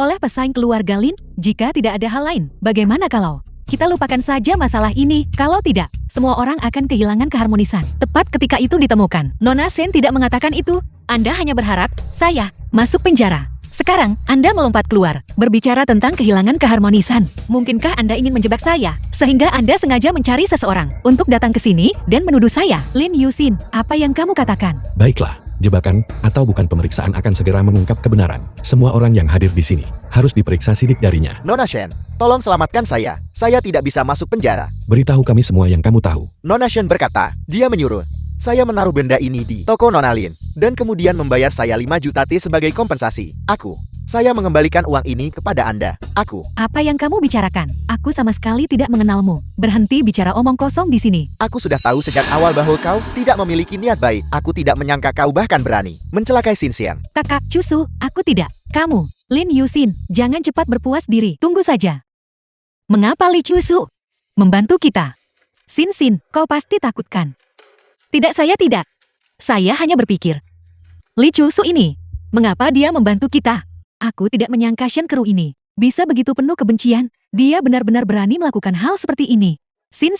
oleh pesaing keluarga Lin. Jika tidak ada hal lain, bagaimana kalau kita lupakan saja masalah ini? Kalau tidak, semua orang akan kehilangan keharmonisan. Tepat ketika itu ditemukan, Nona Shen tidak mengatakan itu. Anda hanya berharap saya masuk penjara. Sekarang, Anda melompat keluar, berbicara tentang kehilangan keharmonisan. Mungkinkah Anda ingin menjebak saya, sehingga Anda sengaja mencari seseorang untuk datang ke sini dan menuduh saya? Lin Yusin, apa yang kamu katakan? Baiklah, jebakan atau bukan pemeriksaan akan segera mengungkap kebenaran. Semua orang yang hadir di sini harus diperiksa sidik jarinya. Nona Shen, tolong selamatkan saya. Saya tidak bisa masuk penjara. Beritahu kami semua yang kamu tahu. Nona Shen berkata, dia menyuruh saya menaruh benda ini di toko Nona Lin, dan kemudian membayar saya 5 juta T sebagai kompensasi. Saya mengembalikan uang ini kepada Anda. Apa yang kamu bicarakan? Aku sama sekali tidak mengenalmu. Berhenti bicara omong kosong di sini. Aku sudah tahu sejak awal bahwa kau tidak memiliki niat baik. Aku tidak menyangka kau bahkan berani mencelakai Sinsian. Kakak Cusu, aku tidak. Kamu, Lin Yusin, jangan cepat berpuas diri. Tunggu saja. Mengapa Li Cusu membantu kita? Sin, kau pasti takutkan. Tidak, saya tidak. Saya hanya berpikir, Li Cusu ini, mengapa dia membantu kita? Aku tidak menyangka Shen Keru ini bisa begitu penuh kebencian. Dia benar-benar berani melakukan hal seperti ini. Sin,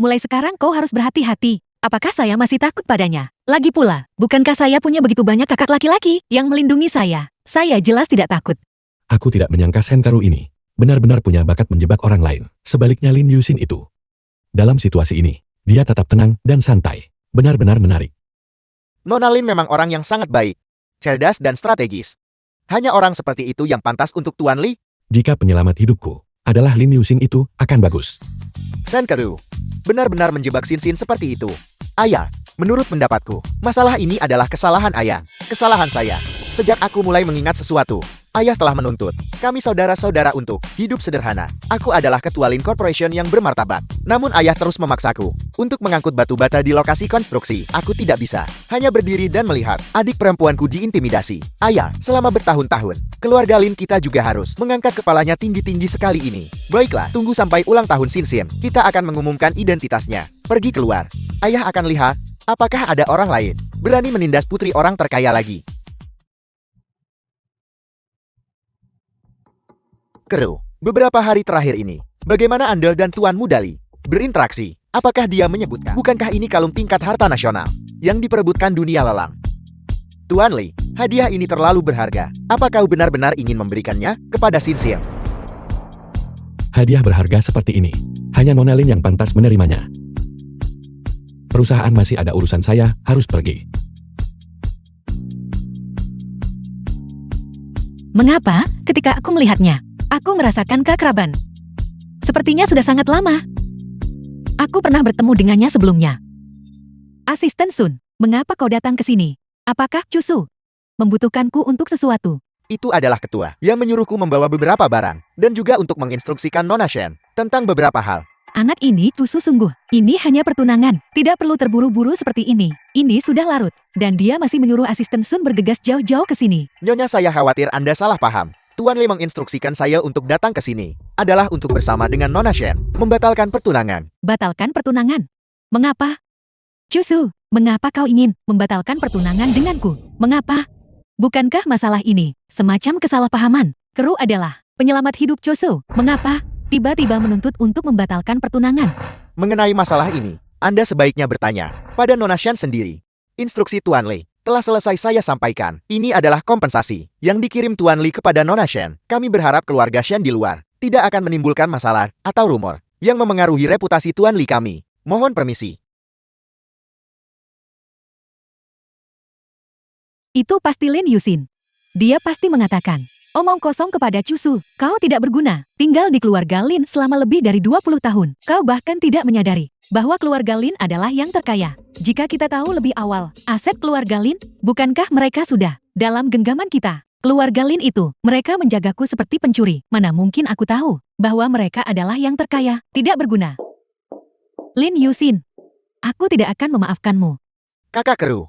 mulai sekarang kau harus berhati-hati. Apakah saya masih takut padanya? Lagi pula, bukankah saya punya begitu banyak kakak laki-laki yang melindungi saya? Saya jelas tidak takut. Aku tidak menyangka Shen Keru ini benar-benar punya bakat menjebak orang lain. Sebaliknya Lin Yusin itu. Dalam situasi ini, dia tetap tenang dan santai. Benar-benar menarik. Nona Lin memang orang yang sangat baik. cerdas dan strategis. Hanya orang seperti itu yang pantas untuk Tuan Li. Jika penyelamat hidupku adalah Lin Yuxin itu akan bagus. Shen Keru benar-benar menjebak Xin Xin seperti itu. Ayah, menurut pendapatku, masalah ini adalah kesalahan ayah. Kesalahan saya. Sejak aku mulai mengingat sesuatu, ayah telah menuntut kami saudara-saudara untuk hidup sederhana. Aku adalah ketua Lin Corporation yang bermartabat. Namun ayah terus memaksaku untuk mengangkut batu bata di lokasi konstruksi. Aku tidak bisa hanya berdiri dan melihat adik perempuanku diintimidasi. Ayah, selama bertahun-tahun, keluarga Lin kita juga harus mengangkat kepalanya tinggi-tinggi sekali ini. Baiklah, tunggu sampai ulang tahun Xin Xin. Kita akan mengumumkan identitasnya. Pergi keluar. Ayah akan lihat apakah ada orang lain berani menindas putri orang terkaya lagi. Keru, beberapa hari terakhir ini, bagaimana Anda dan Tuan Mudali berinteraksi? Apakah dia menyebutkan, bukankah ini kalung tingkat harta nasional yang diperebutkan dunia lelang? Tuan Li, hadiah ini terlalu berharga. Apa kau benar-benar ingin memberikannya kepada Xin Xin? Hadiah berharga seperti ini, hanya Nona Lin yang pantas menerimanya. Perusahaan masih ada urusan, saya harus pergi. Mengapa, ketika aku melihatnya, aku merasakan keakraban? Sepertinya sudah sangat lama. Aku pernah bertemu dengannya sebelumnya. Asisten Sun, mengapa kau datang ke sini? Apakah Cusu membutuhkanku untuk sesuatu? Itu adalah ketua yang menyuruhku membawa beberapa barang dan juga untuk menginstruksikan Nona Shen tentang beberapa hal. Anak ini Cusu sungguh. Ini hanya pertunangan. Tidak perlu terburu-buru seperti ini. Ini sudah larut. Dan dia masih menyuruh asisten Sun bergegas jauh-jauh ke sini. Nyonya, saya khawatir Anda salah paham. Tuan Li menginstruksikan saya untuk datang ke sini adalah untuk bersama dengan Nona Shen membatalkan pertunangan. Batalkan pertunangan? Mengapa? Cusu, mengapa kau ingin membatalkan pertunangan denganku? Mengapa? Bukankah masalah ini semacam kesalahpahaman? Keru adalah penyelamat hidup Cusu. Mengapa tiba-tiba menuntut untuk membatalkan pertunangan? Mengenai masalah ini, Anda sebaiknya bertanya pada Nona Shen sendiri. Instruksi Tuan Li telah selesai saya sampaikan. Ini adalah kompensasi yang dikirim Tuan Li kepada Nona Shen. Kami berharap keluarga Shen di luar tidak akan menimbulkan masalah atau rumor yang memengaruhi reputasi Tuan Li kami. Mohon permisi. Itu pasti Lin Yuxin. Dia pasti mengatakan, omong kosong kepada Cusu, kau tidak berguna, tinggal di keluarga Lin selama lebih dari 20 tahun. Kau bahkan tidak menyadari bahwa keluarga Lin adalah yang terkaya. Jika kita tahu lebih awal aset keluarga Lin, bukankah mereka sudah dalam genggaman kita? Keluarga Lin itu, mereka menjagaku seperti pencuri. Mana mungkin aku tahu bahwa mereka adalah yang terkaya, tidak berguna. Lin Yuxin, aku tidak akan memaafkanmu. Kakak Keru,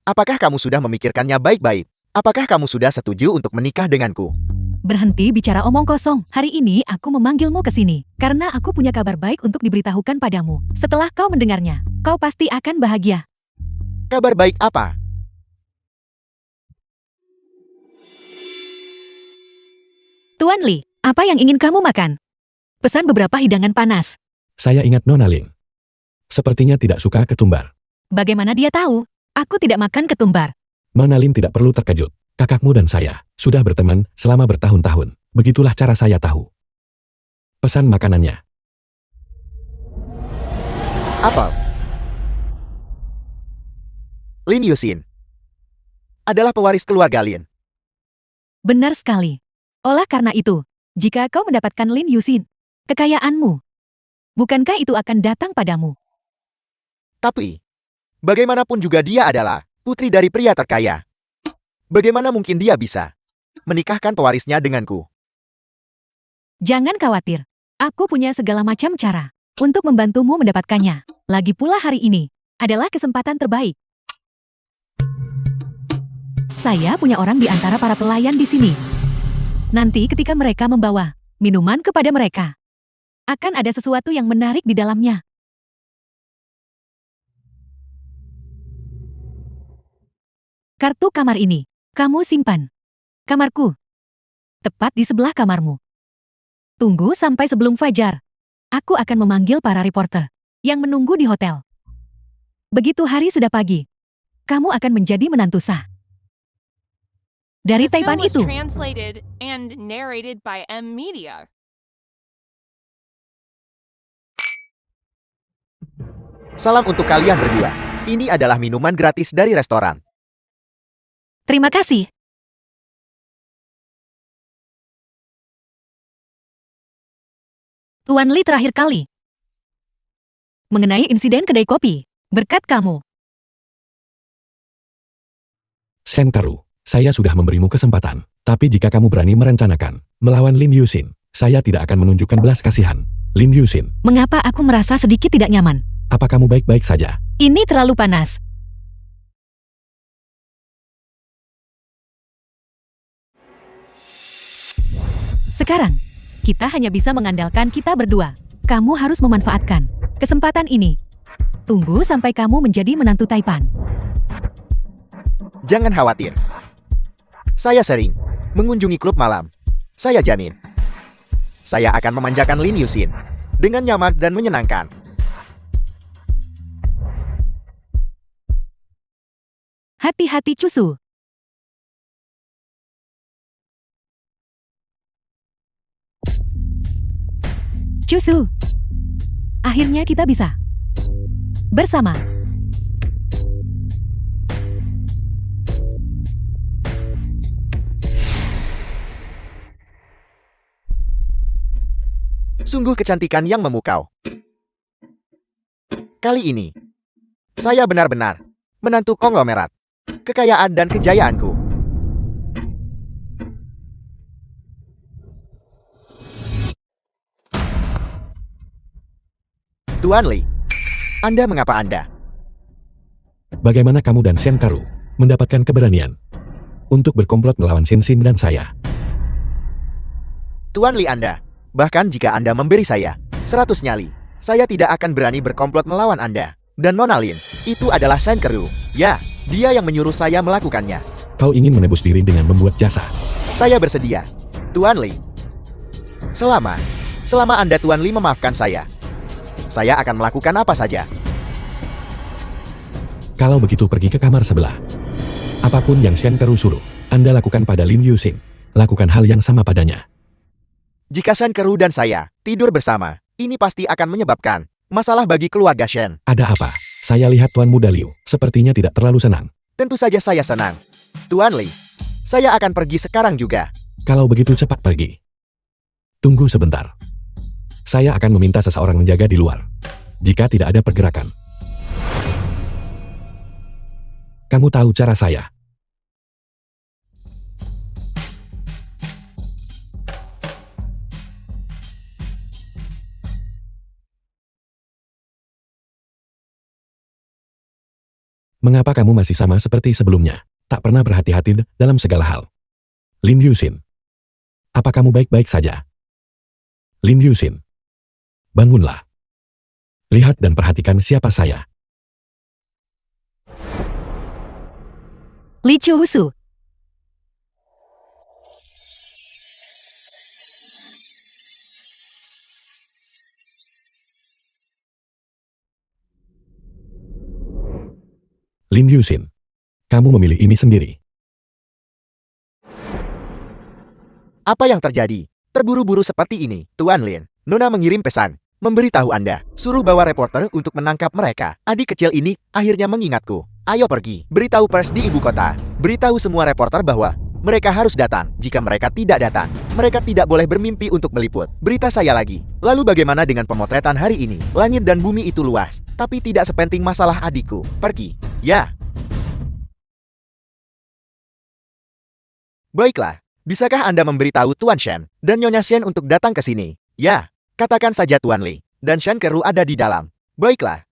apakah kamu sudah memikirkannya baik-baik? Apakah kamu sudah setuju untuk menikah denganku? Berhenti bicara omong kosong. Hari ini aku memanggilmu ke sini karena aku punya kabar baik untuk diberitahukan padamu. Setelah kau mendengarnya, kau pasti akan bahagia. Kabar baik apa? Tuan Li, apa yang ingin kamu makan? Pesan beberapa hidangan panas. Saya ingat Nona Lin. Sepertinya tidak suka ketumbar. Bagaimana dia tahu? Aku tidak makan ketumbar. Nona Lin tidak perlu terkejut. Kakakmu dan saya sudah berteman selama bertahun-tahun. Begitulah cara saya tahu. Pesan makanannya. Apel. Lin Yuxin adalah pewaris keluarga Lin. Benar sekali. Oleh karena itu, jika kau mendapatkan Lin Yuxin, kekayaanmu, bukankah itu akan datang padamu? Tapi, bagaimanapun juga dia adalah putri dari pria terkaya. Bagaimana mungkin dia bisa menikahkan pewarisnya denganku? Jangan khawatir. Aku punya segala macam cara untuk membantumu mendapatkannya. Lagi pula hari ini adalah kesempatan terbaik. Saya punya orang di antara para pelayan di sini. Nanti ketika mereka membawa minuman kepada mereka, akan ada sesuatu yang menarik di dalamnya. Kartu kamar ini kamu simpan. Kamarku tepat di sebelah kamarmu. Tunggu sampai sebelum fajar. Aku akan memanggil para reporter yang menunggu di hotel. Begitu hari sudah pagi, kamu akan menjadi menantu sah. Dari The film Taipan was itu, translated and narrated by M Media. Salam untuk kalian berdua. Ini adalah minuman gratis dari restoran. Terima kasih. Tuan Li terakhir kali. Mengenai insiden kedai kopi, berkat kamu. Shen Karu, saya sudah memberimu kesempatan. Tapi jika kamu berani merencanakan melawan Lin Yuxin, saya tidak akan menunjukkan belas kasihan. Lin Yuxin, Mengapa aku merasa sedikit tidak nyaman? apa kamu baik-baik saja? Ini terlalu panas. Sekarang, kita hanya bisa mengandalkan kita berdua. Kamu harus memanfaatkan kesempatan ini. Tunggu sampai kamu menjadi menantu Taipan. Jangan khawatir. Saya sering mengunjungi klub malam. Saya jamin. Saya akan memanjakan Lin Yuxin dengan nyaman dan menyenangkan. Hati-hati Cusu. Cusu. Akhirnya kita bisa bersama. Sungguh kecantikan yang memukau. Kali ini, saya benar-benar menantu konglomerat, kekayaan dan kejayaanku. Tuan Li, mengapa Anda? Bagaimana kamu dan Shen Karu mendapatkan keberanian untuk berkomplot melawan Xin Xin dan saya? Tuan Li bahkan jika Anda memberi saya 100 nyali, saya tidak akan berani berkomplot melawan Anda. Dan Nona Lin, itu adalah Shen Karu. Ya, dia yang menyuruh saya melakukannya. Kau ingin menebus diri dengan membuat jasa. Saya bersedia, Tuan Li. Selama Anda Tuan Li memaafkan saya akan melakukan apa saja. Kalau begitu pergi ke kamar sebelah. Apapun yang Shen Karu suruh, Anda lakukan pada Lin Yuxin. Lakukan hal yang sama padanya. Jika Shen Karu dan saya tidur bersama, ini pasti akan menyebabkan masalah bagi keluarga Shen. Ada apa? Saya lihat Tuan Muda Liu sepertinya tidak terlalu senang. Tentu saja saya senang. Tuan Li, saya akan pergi sekarang juga. Kalau begitu cepat pergi. Tunggu sebentar. Saya akan meminta seseorang menjaga di luar. Jika tidak ada pergerakan. Kamu tahu cara saya. Mengapa kamu masih sama seperti sebelumnya? Tak pernah berhati-hati dalam segala hal. Lin Yuxin. Apa kamu baik-baik saja? Lin Yuxin. Bangunlah. Lihat dan perhatikan siapa saya. Li Chusu. Lin Yuxin. Kamu memilih ini sendiri. Apa yang terjadi? Terburu-buru seperti ini, Tuan Lin. Nona mengirim pesan. Memberitahu Anda, suruh bawa reporter untuk menangkap mereka. Adik kecil ini akhirnya mengingatku. Ayo pergi, beritahu pers di ibu kota. Beritahu semua reporter bahwa mereka harus datang. Jika mereka tidak datang, mereka tidak boleh bermimpi untuk meliput. Berita saya lagi. Lalu bagaimana dengan pemotretan hari ini? Langit dan bumi itu luas, tapi tidak sepenting masalah adikku. Pergi. Ya. Baiklah, bisakah Anda memberitahu Tuan Shen dan Nyonya Shen untuk datang ke sini? Ya. Katakan saja Tuan Li, dan Shen Karu ada di dalam. Baiklah.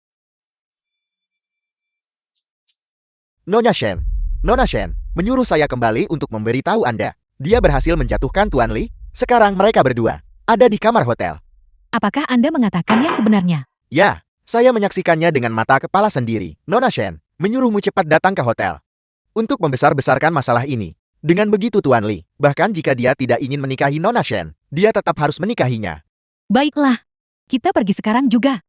Nona Shen, menyuruh saya kembali untuk memberitahu Anda. Dia berhasil menjatuhkan Tuan Li. Sekarang mereka berdua ada di kamar hotel. Apakah Anda mengatakan yang sebenarnya? Ya, saya menyaksikannya dengan mata kepala sendiri. Nona Shen, menyuruhmu cepat datang ke hotel untuk membesar-besarkan masalah ini. Dengan begitu Tuan Li, bahkan jika dia tidak ingin menikahi Nona Shen, dia tetap harus menikahinya. Baiklah, kita pergi sekarang juga.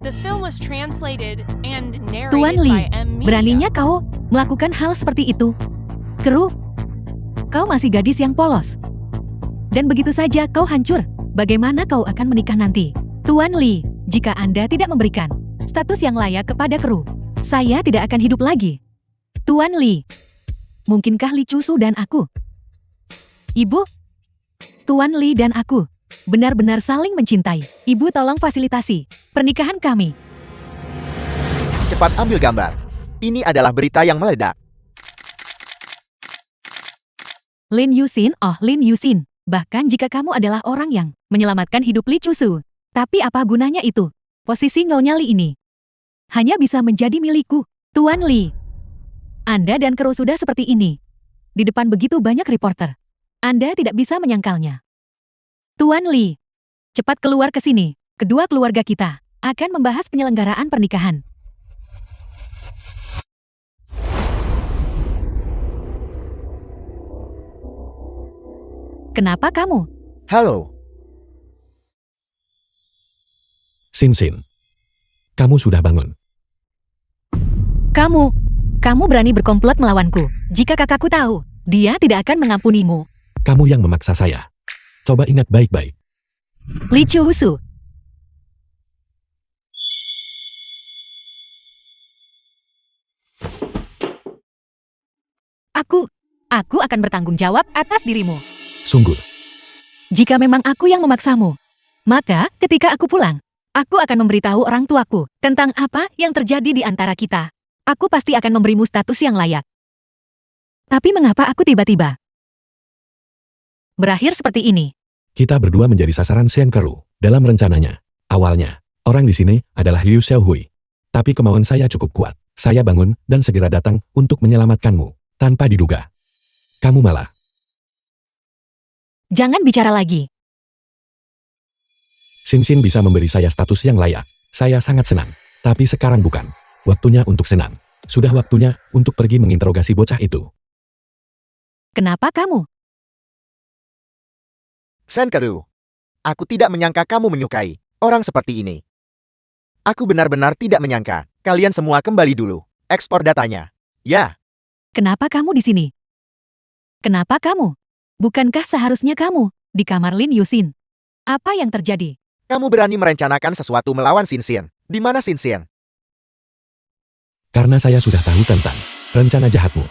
The film was translated and narrated Tuan by Li, M. Media. beraninya kau melakukan hal seperti itu? Kru, kau masih gadis yang polos. Dan begitu saja kau hancur. Bagaimana kau akan menikah nanti? Tuan Li, jika Anda tidak memberikan status yang layak kepada kru, saya tidak akan hidup lagi. Tuan Li, Mungkinkah Li Chusu dan aku? Ibu, Tuan Li dan aku benar-benar saling mencintai. Ibu tolong fasilitasi pernikahan kami. Cepat ambil gambar. Ini adalah berita yang meledak. Lin Yusin, oh Lin Yusin. Bahkan jika kamu adalah orang yang menyelamatkan hidup Li Chusu. Tapi apa gunanya itu? Posisi Nyonya Li ini hanya bisa menjadi milikku. Tuan Li, Anda dan kru sudah seperti ini. Di depan begitu banyak reporter. Anda tidak bisa menyangkalnya. Tuan Li, cepat keluar ke sini. Kedua keluarga kita akan membahas penyelenggaraan pernikahan. Kenapa kamu? Halo, Sin Sin. Kamu sudah bangun. Kamu berani berkomplot melawanku. Jika kakakku tahu, dia tidak akan mengampunimu. Kamu yang memaksa saya. Coba ingat baik-baik. Li Chusu. Aku akan bertanggung jawab atas dirimu. Sungguh. Jika memang aku yang memaksamu, maka ketika aku pulang, aku akan memberitahu orang tuaku tentang apa yang terjadi di antara kita. Aku pasti akan memberimu status yang layak. Tapi mengapa aku tiba-tiba berakhir seperti ini? Kita berdua menjadi sasaran Shen Keru dalam rencananya. Awalnya, orang di sini adalah Liu Xiaohui. Tapi kemauan saya cukup kuat. Saya bangun dan segera datang untuk menyelamatkanmu. Tanpa diduga. Kamu malah. Jangan bicara lagi. Sin Sin bisa memberi saya status yang layak. Saya sangat senang. Tapi sekarang bukan. Waktunya untuk senang. Sudah waktunya untuk pergi menginterogasi bocah itu. Kenapa kamu? Senkeru. Aku tidak menyangka kamu menyukai orang seperti ini. Aku benar-benar tidak menyangka. Kalian semua kembali dulu. Ekspor datanya. Ya. Kenapa kamu di sini? Kenapa kamu? Bukankah seharusnya kamu di kamar Lin Yusin? Apa yang terjadi? Kamu berani merencanakan sesuatu melawan Sinsin. Di mana Sinsin? Karena saya sudah tahu tentang rencana jahatmu.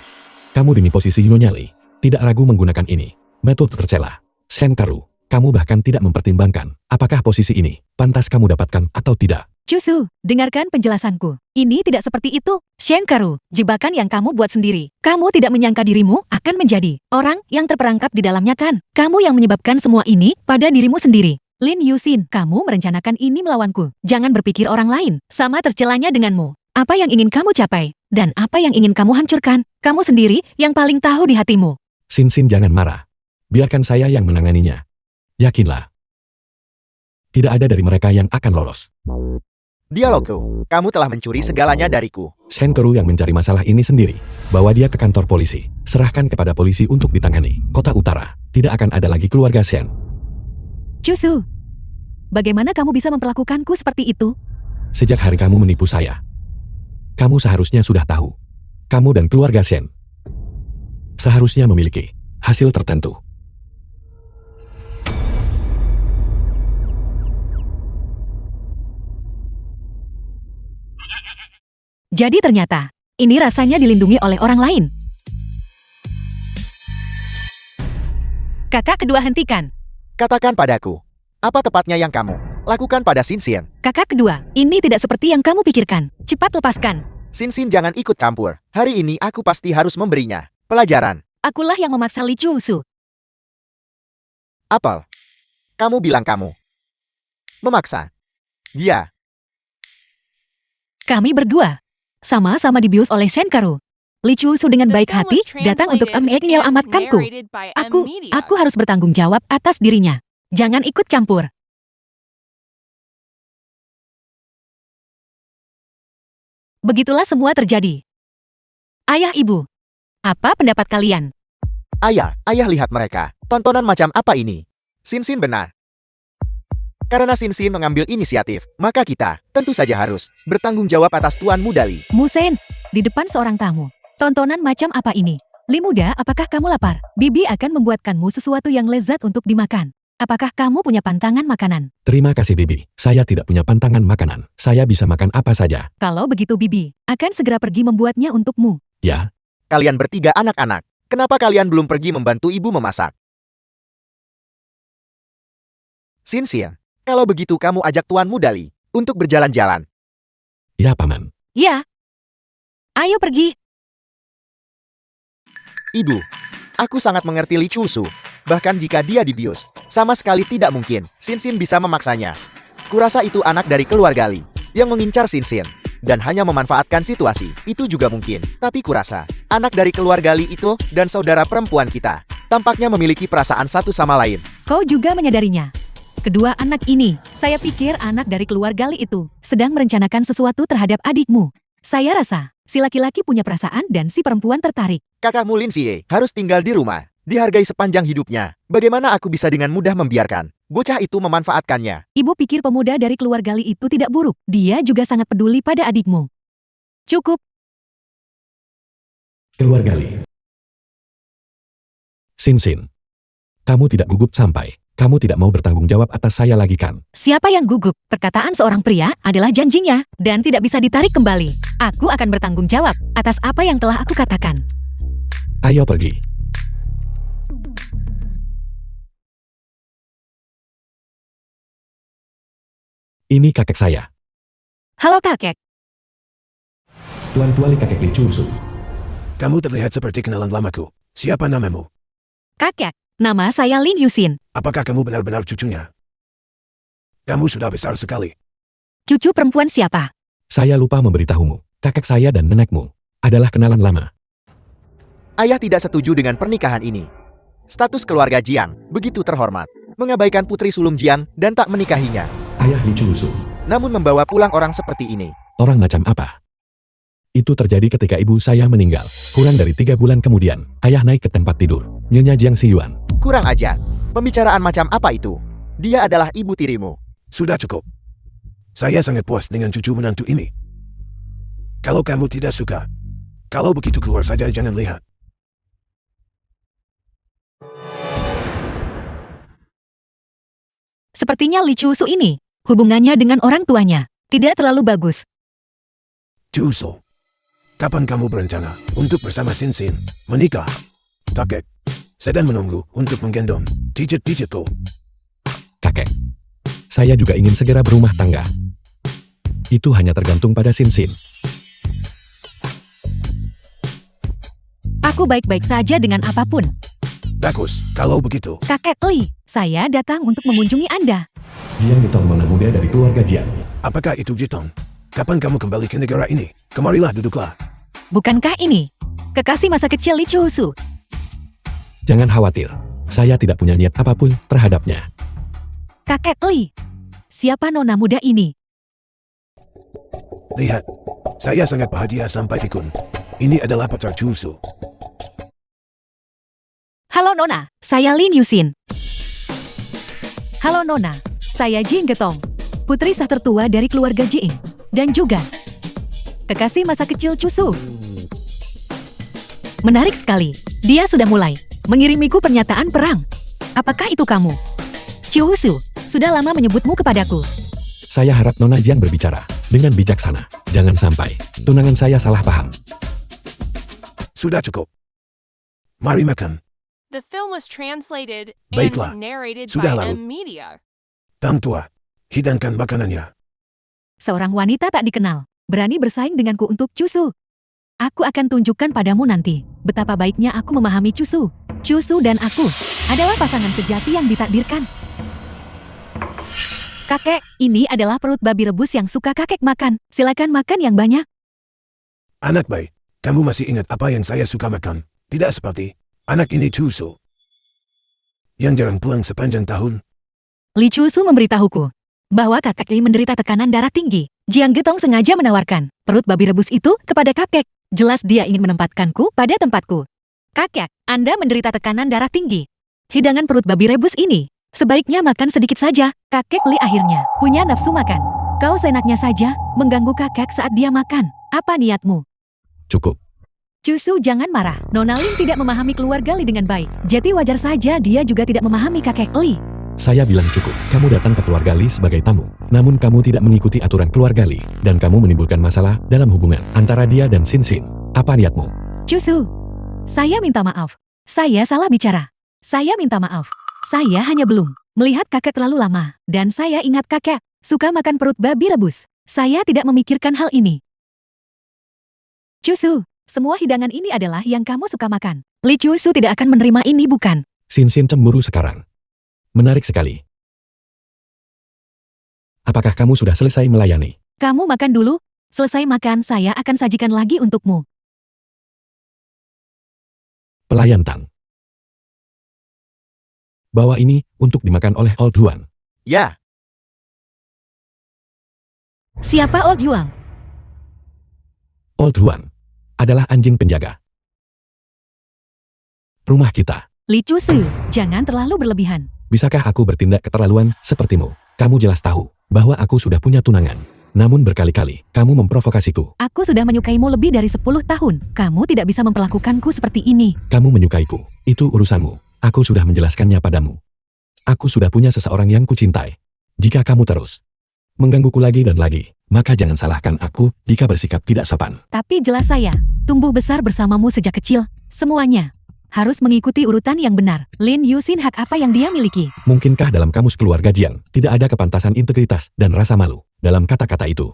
Kamu di posisi Nyonya Li. Tidak ragu menggunakan ini. Metode tercela. Shen Keru. Kamu bahkan tidak mempertimbangkan apakah posisi ini pantas kamu dapatkan atau tidak. Chusu, dengarkan penjelasanku. Ini tidak seperti itu. Shen Keru, jebakan yang kamu buat sendiri. Kamu tidak menyangka dirimu akan menjadi orang yang terperangkap di dalamnya kan? Kamu yang menyebabkan semua ini pada dirimu sendiri. Lin Yusin, kamu merencanakan ini melawanku. Jangan berpikir orang lain. Sama tercelanya denganmu. Apa yang ingin kamu capai? Dan apa yang ingin kamu hancurkan? Kamu sendiri yang paling tahu di hatimu. Sin Sin jangan marah. Biarkan saya yang menanganinya. Yakinlah. Tidak ada dari mereka yang akan lolos. Dialogku. Kamu telah mencuri segalanya dariku. Shen Keru yang mencari masalah ini sendiri. Bawa dia ke kantor polisi. Serahkan kepada polisi untuk ditangani. Kota Utara. Tidak akan ada lagi keluarga Shen. Chusu, bagaimana kamu bisa memperlakukanku seperti itu? Sejak hari kamu menipu saya. Kamu seharusnya sudah tahu. Kamu dan keluarga Shen seharusnya memiliki hasil tertentu. Jadi ternyata, ini rasanya dilindungi oleh orang lain. Kakak kedua hentikan. Katakan padaku. Apa tepatnya yang kamu lakukan pada Sinsin? Kakak kedua, ini tidak seperti yang kamu pikirkan. Cepat lepaskan. Sinsin jangan ikut campur. Hari ini aku pasti harus memberinya pelajaran. Akulah yang memaksa Li Chusu. Apel. Kamu bilang kamu memaksa dia. Kami berdua sama-sama dibius oleh Shen Keru. Li Chusu dengan baik hati datang untuk menyelamatkanku. Aku harus bertanggung jawab atas dirinya. Jangan ikut campur. Begitulah semua terjadi. Ayah ibu, apa pendapat kalian? Ayah lihat mereka. Tontonan macam apa ini? Sinsin benar. Karena Sinsin mengambil inisiatif, maka kita tentu saja harus bertanggung jawab atas Tuan Muda Li. Musen, di depan seorang tamu. Tontonan macam apa ini? Li muda, apakah kamu lapar? Bibi akan membuatkanmu sesuatu yang lezat untuk dimakan. Apakah kamu punya pantangan makanan? Terima kasih Bibi. Saya tidak punya pantangan makanan. Saya bisa makan apa saja. Kalau begitu Bibi akan segera pergi membuatnya untukmu. Ya, Kalian bertiga anak-anak. Kenapa kalian belum pergi membantu ibu memasak? Sinsin, kalau begitu kamu ajak tuanmu Dali untuk berjalan-jalan. Ya, Paman. Ya. Ayo pergi. Ibu, aku sangat mengerti Li Chusu. Bahkan jika dia dibius, sama sekali tidak mungkin Sinsin bisa memaksanya. Kurasa itu anak dari keluarga Li yang mengincar Sinsin dan hanya memanfaatkan situasi. Itu juga mungkin. Tapi kurasa anak dari keluarga Li itu dan saudara perempuan kita tampaknya memiliki perasaan satu sama lain. Kau juga menyadarinya. Kedua anak ini, saya pikir anak dari keluarga Li itu sedang merencanakan sesuatu terhadap adikmu. Saya rasa si laki-laki punya perasaan dan si perempuan tertarik. Kakakmu Lin Xie harus tinggal di rumah, dihargai sepanjang hidupnya. Bagaimana aku bisa dengan mudah membiarkan bocah itu memanfaatkannya? Ibu pikir pemuda dari keluarga Li itu tidak buruk. Dia juga sangat peduli pada adikmu. Cukup. Keluarga Li. Sinsin. Kamu tidak gugup sampai kamu tidak mau bertanggung jawab atas saya lagi kan? Siapa yang gugup? Perkataan seorang pria adalah janjinya dan tidak bisa ditarik kembali. Aku akan bertanggung jawab atas apa yang telah aku katakan. Ayo pergi. Ini kakek saya. Halo kakek. Tuan Tuali kakek Li Chusu. Kamu terlihat seperti kenalan lamaku. Siapa namamu? Kakek, nama saya Lin Yusin. Apakah kamu benar-benar cucunya? Kamu sudah besar sekali. Cucu perempuan siapa? Saya lupa memberitahumu. Kakek saya dan nenekmu adalah kenalan lama. Ayah tidak setuju dengan pernikahan ini. Status keluarga Jiang begitu terhormat, mengabaikan putri sulung Jiang dan tak menikahinya. Ayah Li Chusu. Namun membawa pulang orang seperti ini. Orang macam apa? Itu terjadi ketika ibu saya meninggal. Kurang dari 3 bulan kemudian, ayah naik ke tempat tidur. Nyonya Jiang Xiyuan. Kurang ajar. Pembicaraan macam apa itu? Dia adalah ibu tirimu. Sudah cukup. Saya sangat puas dengan cucu menantu ini. Kalau kamu tidak suka, kalau begitu keluar saja, jangan lihat. Sepertinya Li Chusu ini, hubungannya dengan orang tuanya, tidak terlalu bagus. Chusu, kapan kamu berencana untuk bersama Sinsin menikah? Kakek sedang menunggu untuk menggendong pijit-pijitku. Kakek. Saya juga ingin segera berumah tangga. Itu hanya tergantung pada Sinsin. Aku baik-baik saja dengan apapun. Bagus, kalau begitu. Kakek Li, saya datang untuk mengunjungi Anda. Jiang Jitong nona muda dari keluarga Jiang. Apakah itu Jitong? Kapan kamu kembali ke negara ini? Kemarilah, duduklah. Bukankah ini kekasih masa kecil Li Chusu? Jangan khawatir. Saya tidak punya niat apapun terhadapnya. Kakek Li, siapa nona muda ini? Lihat, saya sangat bahagia sampai pikun. Ini adalah pacar Chusu. Halo Nona, saya Lin Yusin. Halo Nona, saya Jing Getong, putri sah tertua dari keluarga Jing. Dan juga kekasih masa kecil Chusu. Menarik sekali, dia sudah mulai mengirimiku pernyataan perang. Apakah itu kamu? Chusu, sudah lama menyebutmu kepadaku. Saya harap Nona Jiang berbicara dengan bijaksana. Jangan sampai tunangan saya salah paham. Sudah cukup. Mari makan. The film was translated Baiklah, and narrated sudah by lalu. M Media. Tang tua, hidangkan makanannya. Seorang wanita tak dikenal, berani bersaing denganku untuk Chusu. Aku akan tunjukkan padamu nanti, betapa baiknya aku memahami Chusu. Chusu dan aku adalah pasangan sejati yang ditakdirkan. Kakek, ini adalah perut babi rebus yang suka kakek makan. Silakan makan yang banyak. Anak baik, kamu masih ingat apa yang saya suka makan? Tidak seperti anak ini Chusu yang jarang pulang sepanjang tahun. Li Chusu memberitahuku bahwa kakek Li menderita tekanan darah tinggi. Jiang Getong sengaja menawarkan perut babi rebus itu kepada kakek. Jelas dia ingin menempatkanku pada tempatku. Kakek, Anda menderita tekanan darah tinggi. Hidangan perut babi rebus ini sebaiknya makan sedikit saja. Kakek Li akhirnya punya nafsu makan. Kau seenaknya saja mengganggu kakek saat dia makan. Apa niatmu? Cukup. Chusu, jangan marah. Nona Lin tidak memahami keluarga Li dengan baik. Jadi wajar saja dia juga tidak memahami kakek Li. Saya bilang cukup. Kamu datang ke keluarga Li sebagai tamu. Namun kamu tidak mengikuti aturan keluarga Li. Dan kamu menimbulkan masalah dalam hubungan antara dia dan Sinsin. Apa niatmu? Chusu, Saya minta maaf. Saya salah bicara. Saya minta maaf. Saya hanya belum melihat kakek terlalu lama. Dan saya ingat kakek suka makan perut babi rebus. Saya tidak memikirkan hal ini. Cusu, semua hidangan ini adalah yang kamu suka makan. Li Cusu tidak akan menerima ini, bukan? Sin Sin cemburu sekarang. Menarik sekali. Apakah kamu sudah selesai melayani? Kamu makan dulu. Selesai makan, saya akan sajikan lagi untukmu. Pelayan Tang. Bawa ini untuk dimakan oleh Old Huang. Ya, Siapa Old Yuang? Old Huang adalah anjing penjaga rumah kita. Li Cusu, jangan terlalu berlebihan. Bisakah aku bertindak keterlaluan sepertimu? Kamu jelas tahu bahwa aku sudah punya tunangan. Namun berkali-kali kamu memprovokasiku. Aku sudah menyukaimu lebih dari 10 tahun. Kamu tidak bisa memperlakukanku seperti ini. Kamu menyukaiku. Itu urusanmu. Aku sudah menjelaskannya padamu. Aku sudah punya seseorang yang kucintai. Jika kamu terus menggangguku lagi dan lagi, maka jangan salahkan aku jika bersikap tidak sopan. Tapi jelas saya, tumbuh besar bersamamu sejak kecil. Semuanya harus mengikuti urutan yang benar. Lin Yusin hak apa yang dia miliki? Mungkinkah dalam kamus keluarga Jiang tidak ada kepantasan integritas dan rasa malu dalam kata-kata itu?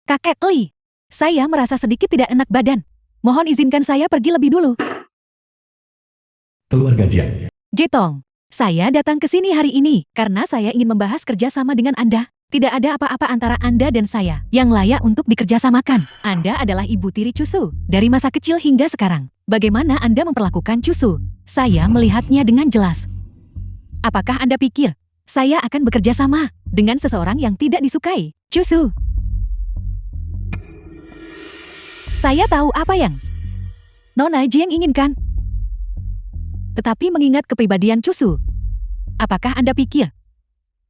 Kakek Li, saya merasa sedikit tidak enak badan. Mohon izinkan saya pergi lebih dulu. Keluarga Jiang. Jetong, saya datang ke sini hari ini karena saya ingin membahas kerjasama dengan Anda. Tidak ada apa-apa antara Anda dan saya yang layak untuk dikerjasamakan. Anda adalah ibu tiri Cusu dari masa kecil hingga sekarang. Bagaimana Anda memperlakukan Cusu? Saya melihatnya dengan jelas. Apakah Anda pikir saya akan bekerja sama dengan seseorang yang tidak disukai? Cusu. Saya tahu apa yang Nona Jiang inginkan. Tetapi mengingat kepribadian Cusu, apakah Anda pikir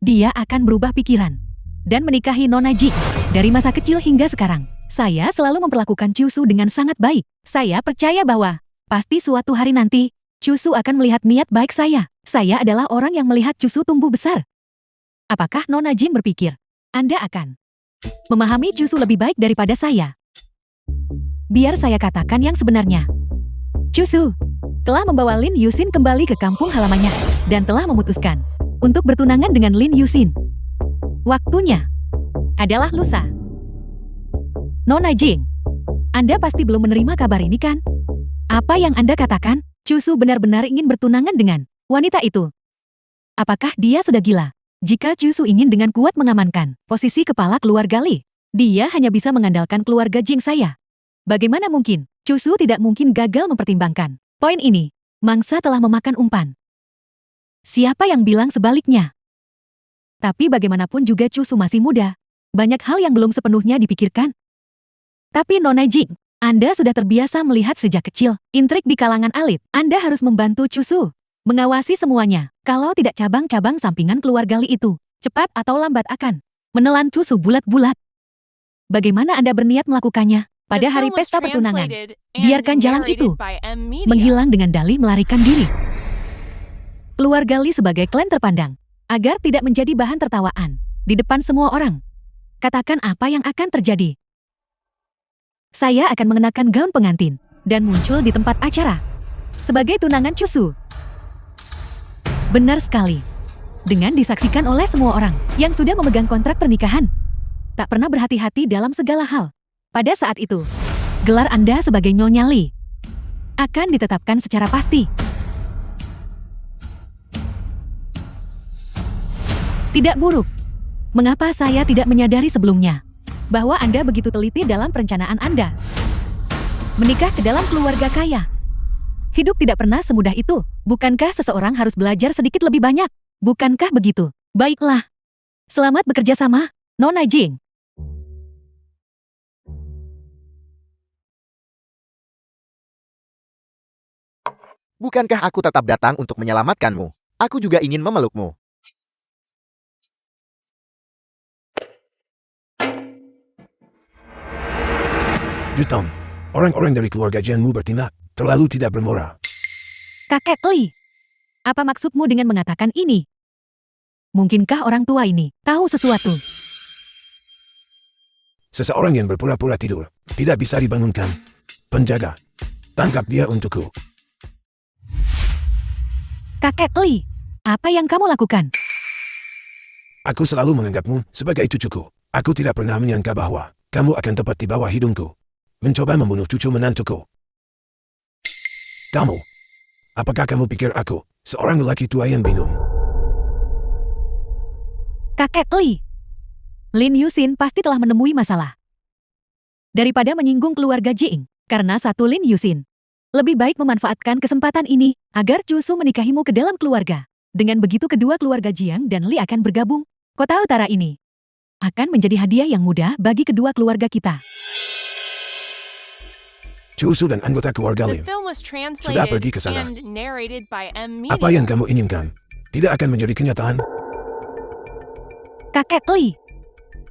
dia akan berubah pikiran dan menikahi Nona Ji? Dari masa kecil hingga sekarang, saya selalu memperlakukan Cusu dengan sangat baik. Saya percaya bahwa pasti suatu hari nanti, Cusu akan melihat niat baik saya. Saya adalah orang yang melihat Cusu tumbuh besar. Apakah Nona Jin berpikir Anda akan memahami Cusu lebih baik daripada saya? Biar saya katakan yang sebenarnya. Cusu telah membawa Lin Yusin kembali ke kampung halamannya dan telah memutuskan untuk bertunangan dengan Lin Yusin. Waktunya adalah lusa. Nona Jing, Anda pasti belum menerima kabar ini kan? Apa yang Anda katakan? Cusu benar-benar ingin bertunangan dengan wanita itu. Apakah dia sudah gila? Jika Cusu ingin dengan kuat mengamankan posisi kepala keluarga Li, dia hanya bisa mengandalkan keluarga Jing saya. Bagaimana mungkin? Cusu tidak mungkin gagal mempertimbangkan poin ini. Mangsa telah memakan umpan. Siapa yang bilang sebaliknya? Tapi bagaimanapun juga Cusu masih muda. Banyak hal yang belum sepenuhnya dipikirkan. Tapi Nona Jing, Anda sudah terbiasa melihat sejak kecil intrik di kalangan elit. Anda harus membantu Cusu mengawasi semuanya. Kalau tidak cabang-cabang sampingan keluarga Li itu, cepat atau lambat akan menelan Cusu bulat-bulat. Bagaimana Anda berniat melakukannya? Pada hari pesta pertunangan, biarkan jalan itu menghilang dengan dalih melarikan diri. Keluarga Li sebagai klan terpandang, agar tidak menjadi bahan tertawaan di depan semua orang. Katakan apa yang akan terjadi. Saya akan mengenakan gaun pengantin dan muncul di tempat acara sebagai tunangan Cusu. Benar sekali. Dengan disaksikan oleh semua orang yang sudah memegang kontrak pernikahan. Tak pernah berhati-hati dalam segala hal. Pada saat itu, gelar Anda sebagai Nyonya Li akan ditetapkan secara pasti. Tidak buruk. Mengapa saya tidak menyadari sebelumnya bahwa Anda begitu teliti dalam perencanaan Anda? Menikah ke dalam keluarga kaya. Hidup tidak pernah semudah itu. Bukankah seseorang harus belajar sedikit lebih banyak? Bukankah begitu? Baiklah. Selamat bekerja sama, Nona Jing. bukankah aku tetap datang untuk menyelamatkanmu? Aku juga ingin memelukmu. Jutong, orang-orang dari keluarga Jianmu bertindak terlalu tidak bermoral. Kakek Li, apa maksudmu dengan mengatakan ini? Mungkinkah orang tua ini tahu sesuatu? Seseorang yang berpura-pura tidur tidak bisa dibangunkan. Penjaga, tangkap dia untukku. Kakek Li, apa yang kamu lakukan? Aku selalu menganggapmu sebagai cucuku. Aku tidak pernah menyangka bahwa kamu akan tepat di bawah hidungku. Mencoba membunuh cucu menantuku. Kamu, apakah kamu pikir aku seorang lelaki tua yang bingung? Kakek Li. Lin Yusin pasti telah menemui masalah. Daripada menyinggung keluarga Jing, karena satu Lin Yusin. Lebih baik memanfaatkan kesempatan ini agar Cusu menikahimu ke dalam keluarga. Dengan begitu kedua keluarga Jiang dan Li akan bergabung. Kota utara ini akan menjadi hadiah yang mudah bagi kedua keluarga kita. Cusu dan anggota keluarga The Lim. film was Sudah pergi ke translated sana. and narrated by M. Media. Apa yang kamu inginkan tidak akan menjadi kenyataan. Kakek Li,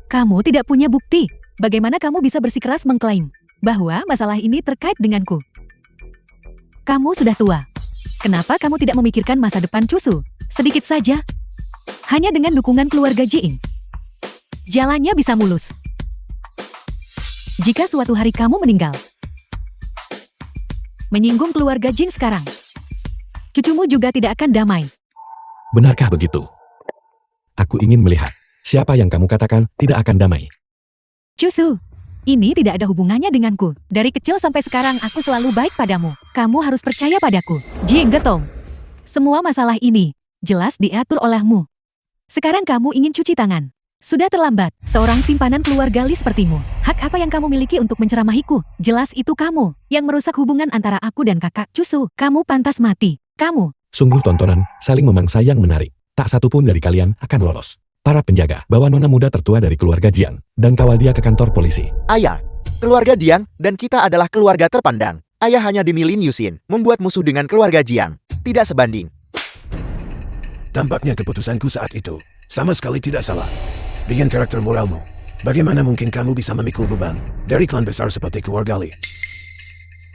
kamu tidak punya bukti. Bagaimana kamu bisa bersikeras mengklaim bahwa masalah ini terkait denganku? Kamu sudah tua. Kenapa kamu tidak memikirkan masa depan Cusu? Sedikit saja. Hanya dengan dukungan keluarga Jing, jalannya bisa mulus. Jika suatu hari kamu meninggal, menyinggung keluarga Jing sekarang, cucumu juga tidak akan damai. Benarkah begitu? Aku ingin melihat siapa yang kamu katakan tidak akan damai. Cusu, ini tidak ada hubungannya denganku. Dari kecil sampai sekarang aku selalu baik padamu. Kamu harus percaya padaku. Jing Getong. Semua masalah ini jelas diatur olehmu. Sekarang kamu ingin cuci tangan. Sudah terlambat. Seorang simpanan keluarga Li sepertimu. Hak apa yang kamu miliki untuk menceramahiku? Jelas itu kamu yang merusak hubungan antara aku dan kakak Cusu. Kamu pantas mati. Kamu. Sungguh tontonan saling memangsa yang menarik. Tak satu pun dari kalian akan lolos. Para penjaga, bawa nona muda tertua dari keluarga Jiang dan kawal dia ke kantor polisi. Ayah, keluarga Jiang dan kita adalah keluarga terpandang. Ayah hanya demi Lin Yusin, membuat musuh dengan keluarga Jiang. Tidak sebanding. Tampaknya keputusanku saat itu sama sekali tidak salah. Dengan karakter moralmu, bagaimana mungkin kamu bisa memikul beban dari klan besar seperti keluarga Li?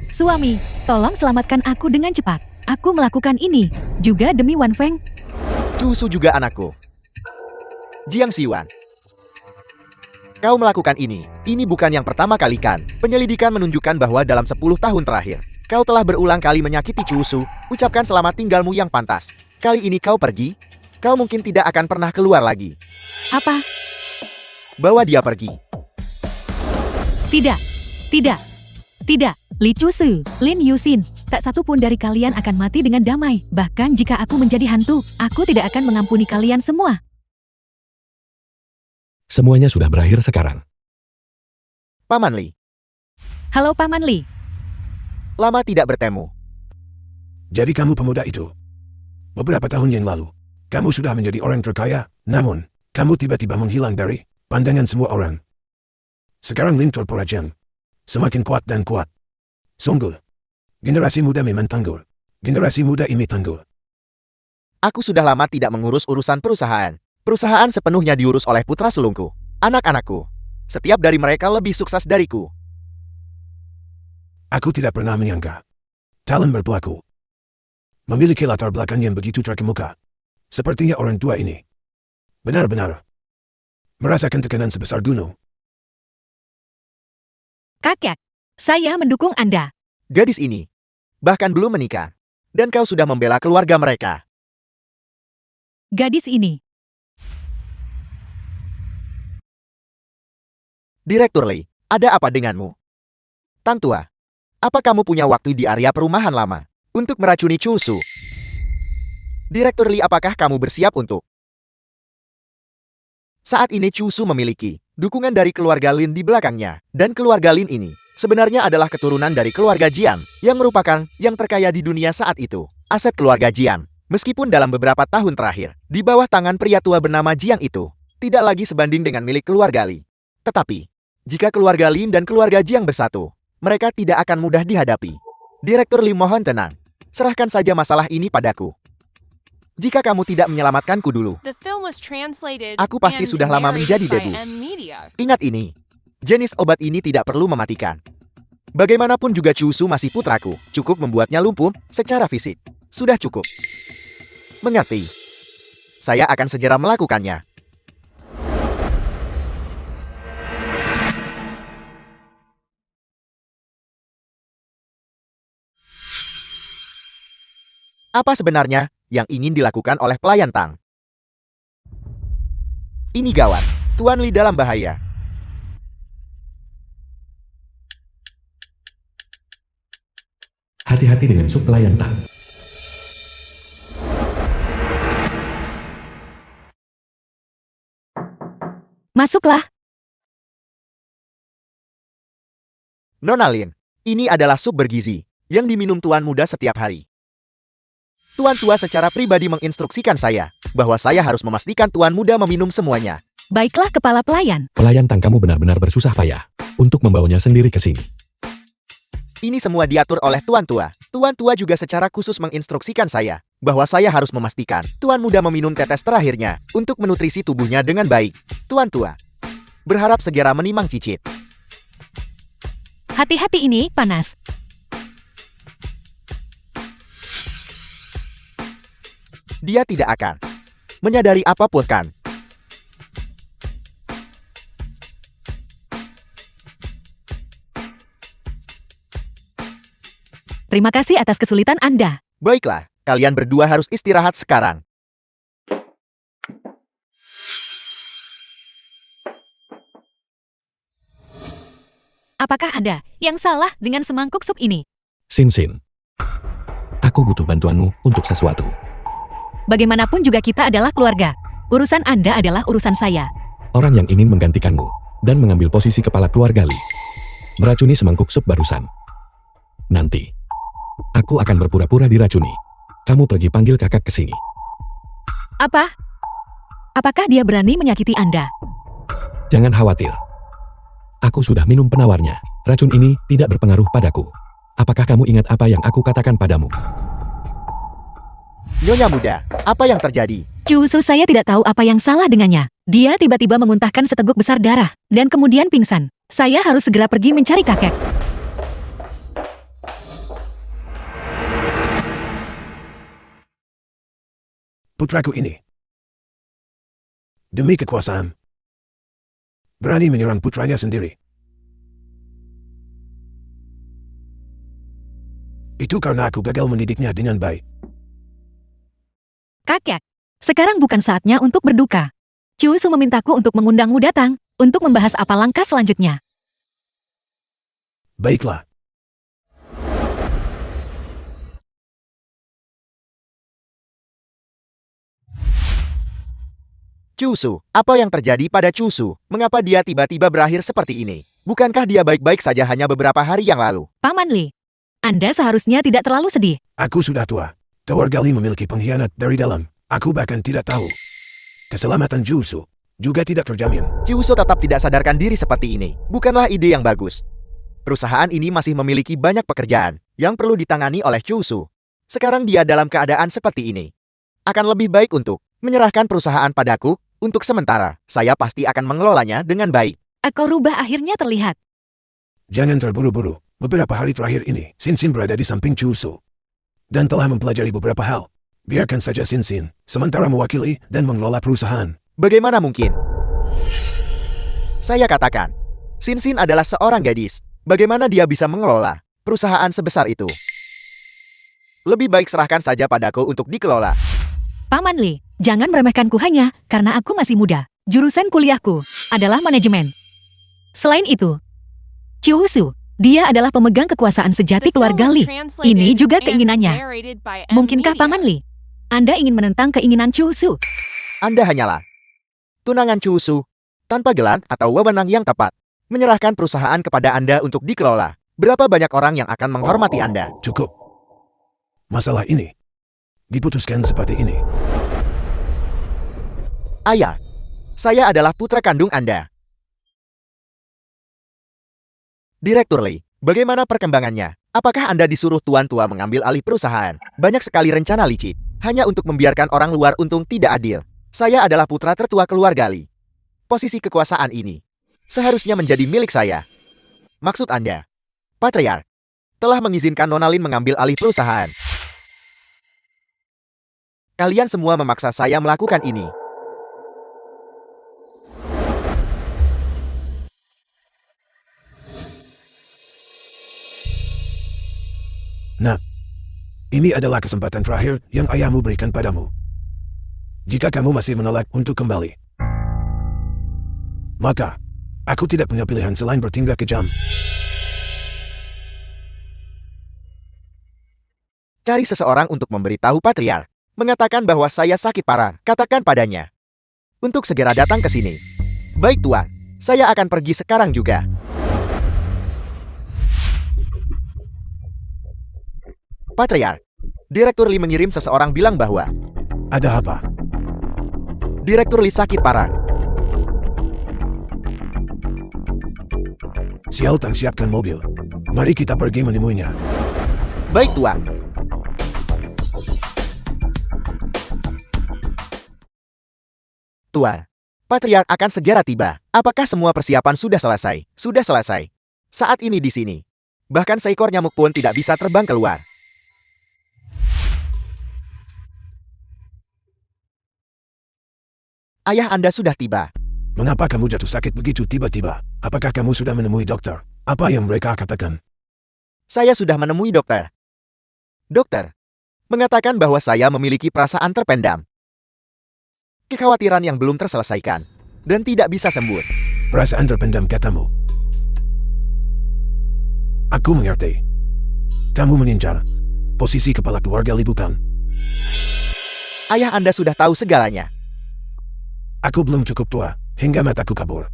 Suami, tolong selamatkan aku dengan cepat. Aku melakukan ini juga demi Wan Feng. Cusu juga anakku. Jiang Siwan. Kau melakukan ini. Ini bukan yang pertama kali kan. Penyelidikan menunjukkan bahwa dalam 10 tahun terakhir, kau telah berulang kali menyakiti Cusu. Ucapkan selamat tinggalmu yang pantas. Kali ini kau pergi, kau mungkin tidak akan pernah keluar lagi. Apa? Bawa dia pergi. Tidak. Tidak. Tidak. Li Cusu, Lin Yusin, tak satu pun dari kalian akan mati dengan damai. Bahkan jika aku menjadi hantu, aku tidak akan mengampuni kalian semua. Semuanya sudah berakhir sekarang. Paman Li, Halo Paman Li. lama tidak bertemu. Jadi kamu pemuda itu. Beberapa tahun yang lalu, kamu sudah menjadi orang terkaya, namun, kamu tiba-tiba menghilang dari pandangan semua orang. Sekarang Lin Corporation semakin kuat dan kuat. Sungguh, generasi muda memang tangguh. Generasi muda ini tangguh. Aku sudah lama tidak mengurus urusan perusahaan. Perusahaan sepenuhnya diurus oleh putra sulungku, anak-anakku. Setiap dari mereka lebih sukses dariku. Aku tidak pernah menyangka talent berpelaku memiliki latar belakang yang begitu terkemuka. Sepertinya orang tua ini benar-benar merasakan tekanan sebesar gunung. Kakek, saya mendukung Anda. Gadis ini bahkan belum menikah, dan kau sudah membela keluarga mereka. Gadis ini. Direktur Lee, ada apa denganmu? Tang tua, apa kamu punya waktu di area perumahan lama untuk meracuni Cusu? Direktur Lee, apakah kamu bersiap untuk? Saat ini Cusu memiliki dukungan dari keluarga Lin di belakangnya, dan keluarga Lin ini sebenarnya adalah keturunan dari keluarga Jiang, yang merupakan yang terkaya di dunia saat itu. Aset keluarga Jiang, meskipun dalam beberapa tahun terakhir, di bawah tangan pria tua bernama Jiang itu, tidak lagi sebanding dengan milik keluarga Li. Tetapi, jika keluarga Lin dan keluarga Jiang bersatu, mereka tidak akan mudah dihadapi. Direktur Li, mohon tenang. Serahkan saja masalah ini padaku. Jika kamu tidak menyelamatkanku dulu, The film was translated aku pasti and sudah lama narrated menjadi by debu. M. Media. Ingat ini, jenis obat ini tidak perlu mematikan. Bagaimanapun juga Cusu masih putraku, cukup membuatnya lumpuh secara fisik. Sudah cukup. Mengerti? Saya akan segera melakukannya. Apa sebenarnya yang ingin dilakukan oleh pelayan Tang? Ini gawat. Tuan Li dalam bahaya. Hati-hati dengan sup pelayan Tang. Masuklah. Nona Lin, ini adalah sup bergizi yang diminum tuan muda setiap hari. Tuan tua secara pribadi menginstruksikan saya bahwa saya harus memastikan tuan muda meminum semuanya. Baiklah kepala pelayan. Pelayan Tang, kamu benar-benar bersusah payah untuk membawanya sendiri ke sini. Ini semua diatur oleh tuan tua. Tuan tua juga secara khusus menginstruksikan saya bahwa saya harus memastikan tuan muda meminum tetes terakhirnya untuk menutrisi tubuhnya dengan baik. Tuan tua berharap segera menimang cicit. Hati-hati, ini panas. Dia tidak akan menyadari apapun kan. Terima kasih atas kesulitan Anda. Baiklah, kalian berdua harus istirahat sekarang. Apakah ada yang salah dengan semangkuk sup ini? Sin Sin, aku butuh bantuanmu untuk sesuatu. Bagaimanapun juga kita adalah keluarga. Urusan Anda adalah urusan saya. Orang yang ingin menggantikanmu dan mengambil posisi kepala keluarga Li meracuni semangkuk sup barusan. Nanti, aku akan berpura-pura diracuni. Kamu pergi panggil kakak ke sini. Apa? Apakah dia berani menyakiti Anda? Jangan khawatir. Aku sudah minum penawarnya. Racun ini tidak berpengaruh padaku. Apakah kamu ingat apa yang aku katakan padamu? Nyonya muda, apa yang terjadi? Cusu, saya tidak tahu apa yang salah dengannya. Dia tiba-tiba memuntahkan seteguk besar darah, dan kemudian pingsan. Saya harus segera pergi mencari kakek. Putraku ini, demi kekuasaan, berani menyerang putranya sendiri. Itu karena aku gagal mendidiknya dengan baik. Kakek, sekarang bukan saatnya untuk berduka. Cusu memintaku untuk mengundangmu datang, untuk membahas apa langkah selanjutnya. Baiklah. Cusu, apa yang terjadi pada Cusu? Mengapa dia tiba-tiba berakhir seperti ini? Bukankah dia baik-baik saja hanya beberapa hari yang lalu? Paman Li, Anda seharusnya tidak terlalu sedih. Aku sudah tua. Keluarga Li memiliki pengkhianat dari dalam. Aku bahkan tidak tahu. Keselamatan Cusu juga tidak terjamin. Cusu tetap tidak sadarkan diri seperti ini. Bukanlah ide yang bagus. Perusahaan ini masih memiliki banyak pekerjaan yang perlu ditangani oleh Cusu. Sekarang dia dalam keadaan seperti ini. Akan lebih baik untuk menyerahkan perusahaan padaku. Untuk sementara, saya pasti akan mengelolanya dengan baik. Ekor rubah akhirnya terlihat. Jangan terburu-buru. Beberapa hari terakhir ini, Sin Sin berada di samping Cusu dan telah mempelajari beberapa hal. Biarkan saja Sin Sin sementara mewakili dan mengelola perusahaan. Bagaimana mungkin? Saya katakan, Sin Sin adalah seorang gadis. Bagaimana dia bisa mengelola perusahaan sebesar itu? Lebih baik serahkan saja padaku untuk dikelola. Paman Li, jangan meremehkanku hanya karena aku masih muda. Jurusan kuliahku adalah manajemen. Selain itu, Cusu, dia adalah pemegang kekuasaan sejati The film keluarga was Li. translated Ini juga and keinginannya. narrated by M Mungkinkah Media. Paman Li? Anda ingin menentang keinginan Cusu? Anda hanyalah tunangan Cusu tanpa gelar atau wewenang yang tepat. Menyerahkan perusahaan kepada Anda untuk dikelola. Berapa banyak orang yang akan menghormati Anda? Cukup. Masalah ini diputuskan seperti ini. Ayah, saya adalah putra kandung Anda. Direktur Lee, bagaimana perkembangannya? Apakah Anda disuruh tuan tua mengambil alih perusahaan? Banyak sekali rencana licik, hanya untuk membiarkan orang luar untung tidak adil. Saya adalah putra tertua keluarga Lee. Posisi kekuasaan ini seharusnya menjadi milik saya. Maksud Anda, Patriark, telah mengizinkan Nona Lin mengambil alih perusahaan. Kalian semua memaksa saya melakukan ini. Nah, Ini adalah kesempatan terakhir yang ayahmu berikan padamu. Jika kamu masih menolak untuk kembali, maka aku tidak punya pilihan selain bertindak kejam. Cari seseorang untuk memberitahu Patriark. Mengatakan bahwa saya sakit parah, katakan padanya. Untuk segera datang ke sini. Baik Tuan, saya akan pergi sekarang juga. Patriark, Direktur Lee mengirim seseorang bilang bahwa Ada apa? Direktur Lee sakit parah. Xiaotang siapkan mobil. Mari kita pergi menemuinya. Baik Tuan. Tuan, Patriark akan segera tiba. Apakah semua persiapan sudah selesai? Sudah selesai. Saat ini di sini. Bahkan seekor nyamuk pun tidak bisa terbang keluar. Ayah Anda sudah tiba. Mengapa kamu jatuh sakit begitu tiba-tiba? Apakah kamu sudah menemui dokter? Apa yang mereka katakan? Saya sudah menemui dokter. Dokter mengatakan bahwa saya memiliki perasaan terpendam. Kekhawatiran yang belum terselesaikan dan tidak bisa sembuh. Perasaan terpendam katamu. Aku mengerti. Kamu mengincar posisi kepala keluarga Lee bukan? Ayah Anda sudah tahu segalanya. Aku belum cukup tua hingga mataku kabur.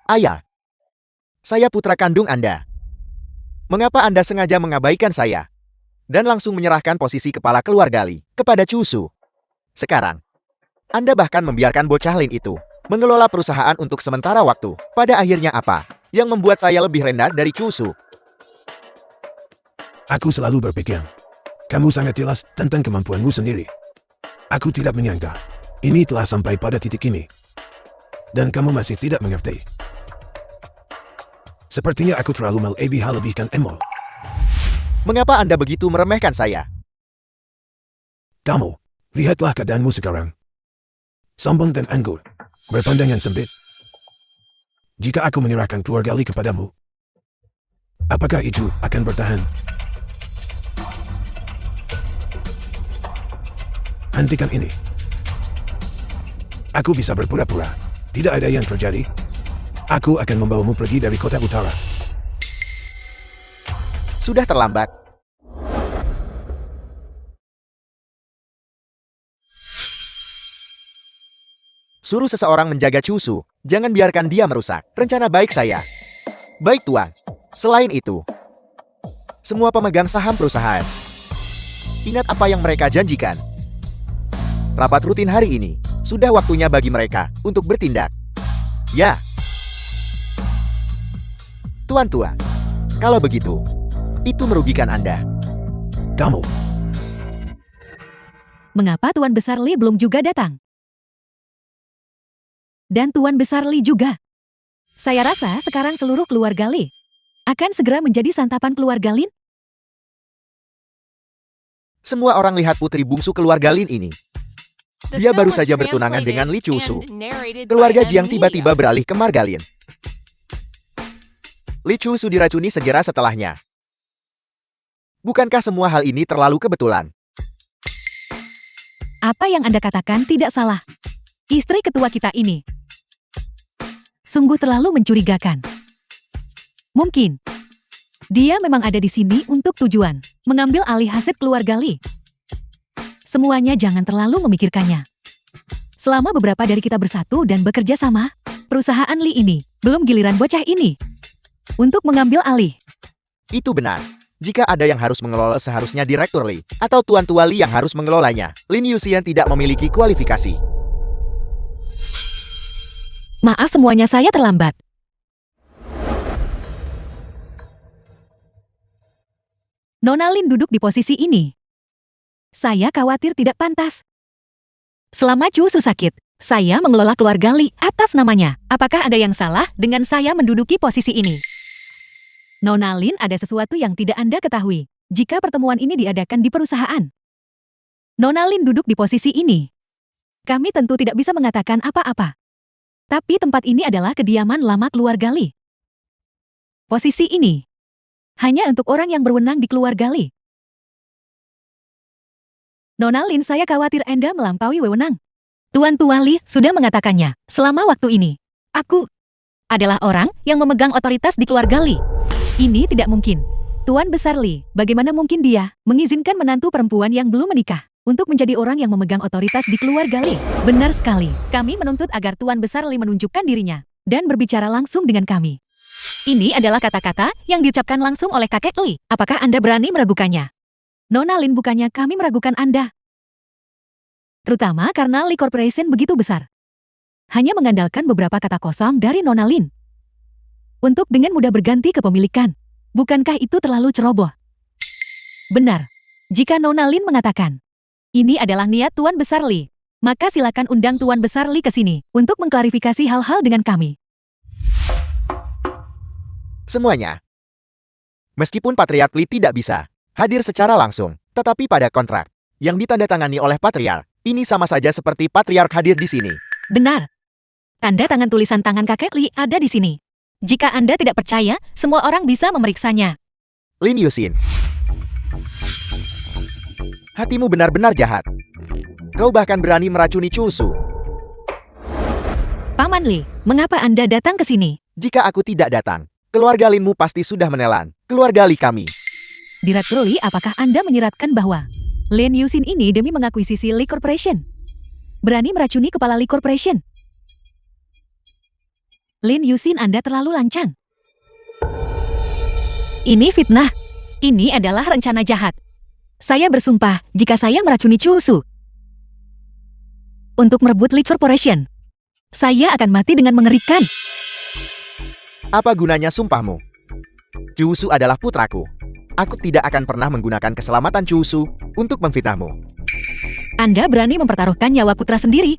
Ayah, saya putra kandung Anda. Mengapa Anda sengaja mengabaikan saya dan langsung menyerahkan posisi kepala keluarga Lee kepada Chu Su? Sekarang, Anda bahkan membiarkan bocah Lin itu mengelola perusahaan untuk sementara waktu. Pada akhirnya apa yang membuat saya lebih rendah dari Chu Su? Aku selalu berpikir, kamu sangat jelas tentang kemampuanmu sendiri. Aku tidak menyangka ini telah sampai pada titik ini. Dan kamu masih tidak mengerti. Sepertinya aku terlalu melebihkan emo. Mengapa Anda begitu meremehkan saya? Kamu, lihatlah keadaanmu sekarang. Sombong dan anggur, berpandangan sempit. Jika aku menyerahkan keluarga Lee kepadamu, apakah itu akan bertahan? Hentikan ini. Aku bisa berpura-pura. Tidak ada yang terjadi. Aku akan membawamu pergi dari kota utara. Sudah terlambat. Suruh seseorang menjaga Chu Su. Jangan biarkan dia merusak rencana baik saya. Baik Tuan. Selain itu, semua pemegang saham perusahaan, ingat apa yang mereka janjikan. Rapat rutin hari ini. Sudah waktunya bagi mereka untuk bertindak. Ya. Tuan-tuan, kalau begitu, itu merugikan Anda. Kamu, Mengapa Tuan Besar Lee belum juga datang? Dan Tuan Besar Lee juga. Saya rasa sekarang seluruh keluarga Lee akan segera menjadi santapan keluarga Lin. Semua orang lihat putri bungsu keluarga Lin ini. Dia baru saja bertunangan dengan Lee Chu Su. Keluarga Jiang tiba-tiba beralih ke marga Lin. Lee Chu Su diracuni segera setelahnya. Bukankah semua hal ini terlalu kebetulan? Apa yang Anda katakan tidak salah. Istri ketua kita ini sungguh terlalu mencurigakan. Mungkin dia memang ada di sini untuk tujuan mengambil alih aset keluarga Lee. Semuanya jangan terlalu memikirkannya. Selama beberapa dari kita bersatu dan bekerja sama, perusahaan Lee ini belum giliran bocah ini untuk mengambil alih. Itu benar. Jika ada yang harus mengelola, seharusnya Direktur Lee atau Tuan Tua Lee yang harus mengelolanya. Lin Yuxian tidak memiliki kualifikasi. Maaf semuanya, saya terlambat. Nona Lin duduk di posisi ini. Saya khawatir tidak pantas. Selama Chu Su sakit, saya mengelola keluarga Lee atas namanya. Apakah ada yang salah dengan saya menduduki posisi ini? Nona Lin, ada sesuatu yang tidak Anda ketahui jika pertemuan ini diadakan di perusahaan. Nona Lin duduk di posisi ini. Kami tentu tidak bisa mengatakan apa-apa. Tapi tempat ini adalah kediaman lama keluarga Lee. Posisi ini hanya untuk orang yang berwenang di keluarga Lee. Nona Lin, saya khawatir Anda melampaui wewenang. Tuan Tua Li sudah mengatakannya. Selama waktu ini, aku adalah orang yang memegang otoritas di keluarga Li. Ini tidak mungkin. Tuan Besar Li, bagaimana mungkin dia mengizinkan menantu perempuan yang belum menikah untuk menjadi orang yang memegang otoritas di keluarga Li? Benar sekali. Kami menuntut agar Tuan Besar Li menunjukkan dirinya dan berbicara langsung dengan kami. Ini adalah kata-kata yang diucapkan langsung oleh kakek Li. Apakah Anda berani meragukannya? Nona Lin, bukannya kami meragukan Anda. Terutama karena Li Corporation begitu besar. Hanya mengandalkan beberapa kata kosong dari Nona Lin untuk dengan mudah berganti kepemilikan. Bukankah itu terlalu ceroboh? Benar. Jika Nona Lin mengatakan, ini adalah niat Tuan Besar Li, maka silakan undang Tuan Besar Li ke sini untuk mengklarifikasi hal-hal dengan kami. Semuanya. Meskipun Patriark Li tidak bisa hadir secara langsung, tetapi pada kontrak yang ditandatangani oleh Patriark, ini sama saja seperti Patriark hadir di sini. Benar. Tanda tangan tulisan tangan kakek Li ada di sini. Jika Anda tidak percaya, semua orang bisa memeriksanya. Lin Yusin. Hatimu benar-benar jahat. Kau bahkan berani meracuni Chu Su. Paman Li, mengapa Anda datang ke sini? Jika aku tidak datang, keluarga Linmu pasti sudah menelan keluarga Li kami. Direktur Li, apakah Anda menyiratkan bahwa Lin Yusin ini demi mengakuisisi Li Corporation? Berani meracuni kepala Li Corporation? Lin Yusin, Anda terlalu lancang. Ini fitnah. Ini adalah rencana jahat. Saya bersumpah jika saya meracuni Chu Su untuk merebut Li Corporation, saya akan mati dengan mengerikan. Apa gunanya sumpahmu? Chu Su adalah putraku. Aku tidak akan pernah menggunakan keselamatan Chu Su untuk memfitnahmu. Anda berani mempertaruhkan nyawa putra sendiri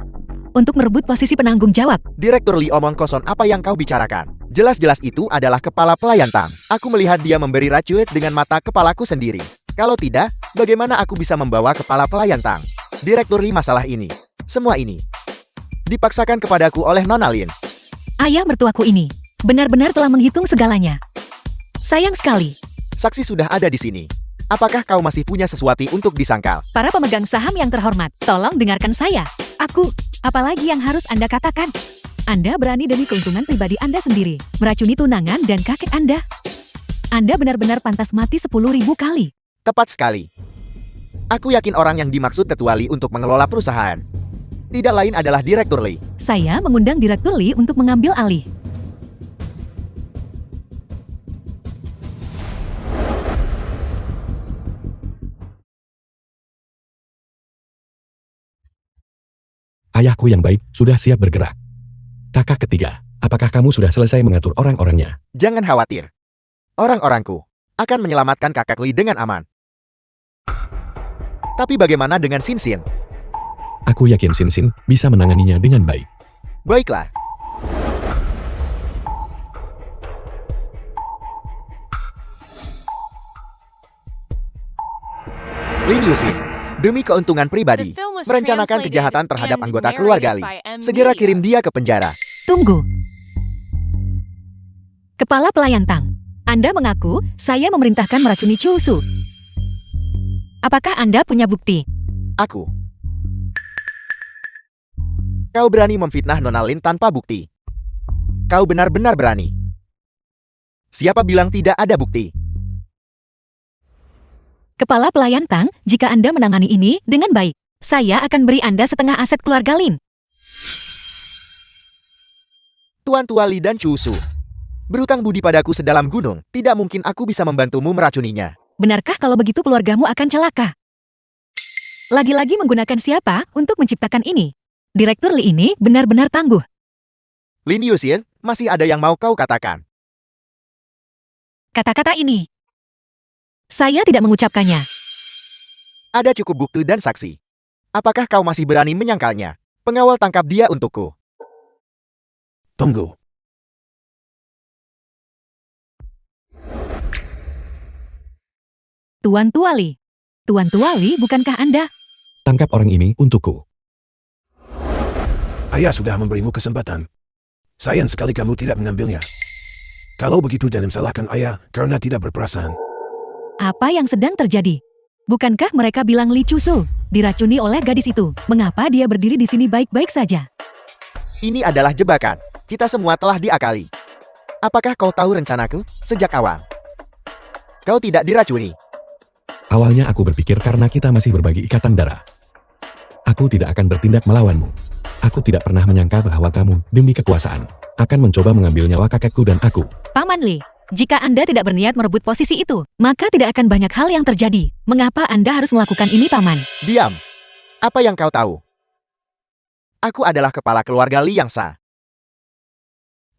untuk merebut posisi penanggung jawab. Direktur Li, omong kosong apa yang kau bicarakan? Jelas-jelas itu adalah kepala pelayan Tang. Aku melihat dia memberi racun dengan mata kepalaku sendiri. Kalau tidak, bagaimana aku bisa membawa kepala pelayan Tang? Direktur Li, masalah ini, semua ini, dipaksakan kepadaku oleh Nona Lin. Ayah mertuaku ini benar-benar telah menghitung segalanya. Sayang sekali. Saksi sudah ada di sini. Apakah kau masih punya sesuatu untuk disangkal? Para pemegang saham yang terhormat, tolong dengarkan saya. Apalagi yang harus Anda katakan? Anda berani demi keuntungan pribadi Anda sendiri, meracuni tunangan dan kakek Anda. Anda benar-benar pantas mati 10.000 kali. Tepat sekali. Aku yakin orang yang dimaksud Ketua Li untuk mengelola perusahaan tidak lain adalah Direktur Li. Saya mengundang Direktur Li untuk mengambil alih. Ayahku yang baik sudah siap bergerak. Kakak ketiga, apakah kamu sudah selesai mengatur orang-orangnya? Jangan khawatir. Orang-orangku akan menyelamatkan kakak Li dengan aman. Tapi bagaimana dengan Sin Sin? Aku yakin Sin Sin bisa menanganinya dengan baik. Baiklah. Lin Yusin, demi keuntungan pribadi, merencanakan kejahatan terhadap anggota keluarga Li. Segera kirim dia ke penjara. Tunggu. Kepala pelayan Tang, Anda mengaku saya memerintahkan meracuni Chu Su. Apakah Anda punya bukti? Aku. Kau berani memfitnah Nona Lin tanpa bukti. Kau benar-benar berani. Siapa bilang tidak ada bukti? Kepala pelayan Tang, jika Anda menangani ini dengan baik, saya akan beri Anda setengah aset keluarga Lin. Tuan Tua Li dan Chu Su berutang budi padaku sedalam gunung. Tidak mungkin aku bisa membantumu meracuninya. Benarkah kalau begitu keluargamu akan celaka? Lagi-lagi menggunakan siapa untuk menciptakan ini? Direktur Li ini benar-benar tangguh. Lin Yusin, masih ada yang mau kau katakan? Kata-kata ini, saya tidak mengucapkannya. Ada cukup bukti dan saksi. Apakah kau masih berani menyangkalnya? Pengawal tangkap dia untukku. Tunggu. Tuan Tua Li. Tuan Tua Li, bukankah Anda? Tangkap orang ini untukku. Ayah sudah memberimu kesempatan. Sayang sekali kamu tidak mengambilnya. Kalau begitu jangan salahkan ayah karena tidak berperasaan. Apa yang sedang terjadi? Bukankah mereka bilang Li Chu Su diracuni oleh gadis itu. Mengapa dia berdiri di sini baik-baik saja? Ini adalah jebakan. Kita semua telah diakali. Apakah kau tahu rencanaku sejak awal? Kau tidak diracuni. Awalnya aku berpikir karena kita masih berbagi ikatan darah. Aku tidak akan bertindak melawanmu. Aku tidak pernah menyangka bahwa kamu, demi kekuasaan, akan mencoba mengambil nyawa kakekku dan aku. Paman Li, jika Anda tidak berniat merebut posisi itu, maka tidak akan banyak hal yang terjadi. Mengapa Anda harus melakukan ini, Paman? Diam. Apa yang kau tahu? Aku adalah kepala keluarga Li yang sah.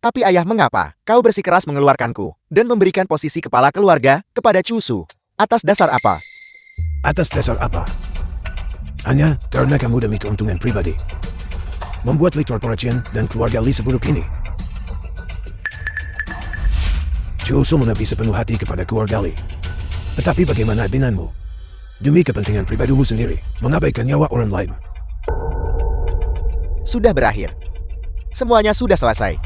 Tapi ayah, mengapa kau bersikeras mengeluarkanku dan memberikan posisi kepala keluarga kepada Cusu? Atas dasar apa? Atas dasar apa? Hanya karena kamu demi keuntungan pribadi. Membuat Li Corporation dan keluarga Li seburuk ini. Cusu mengabdi sepenuh hati kepada keluarga Li. Tetapi bagaimana denganmu? Demi kepentingan pribadimu sendiri, mengabaikan nyawa orang lain. Sudah berakhir. Semuanya sudah selesai.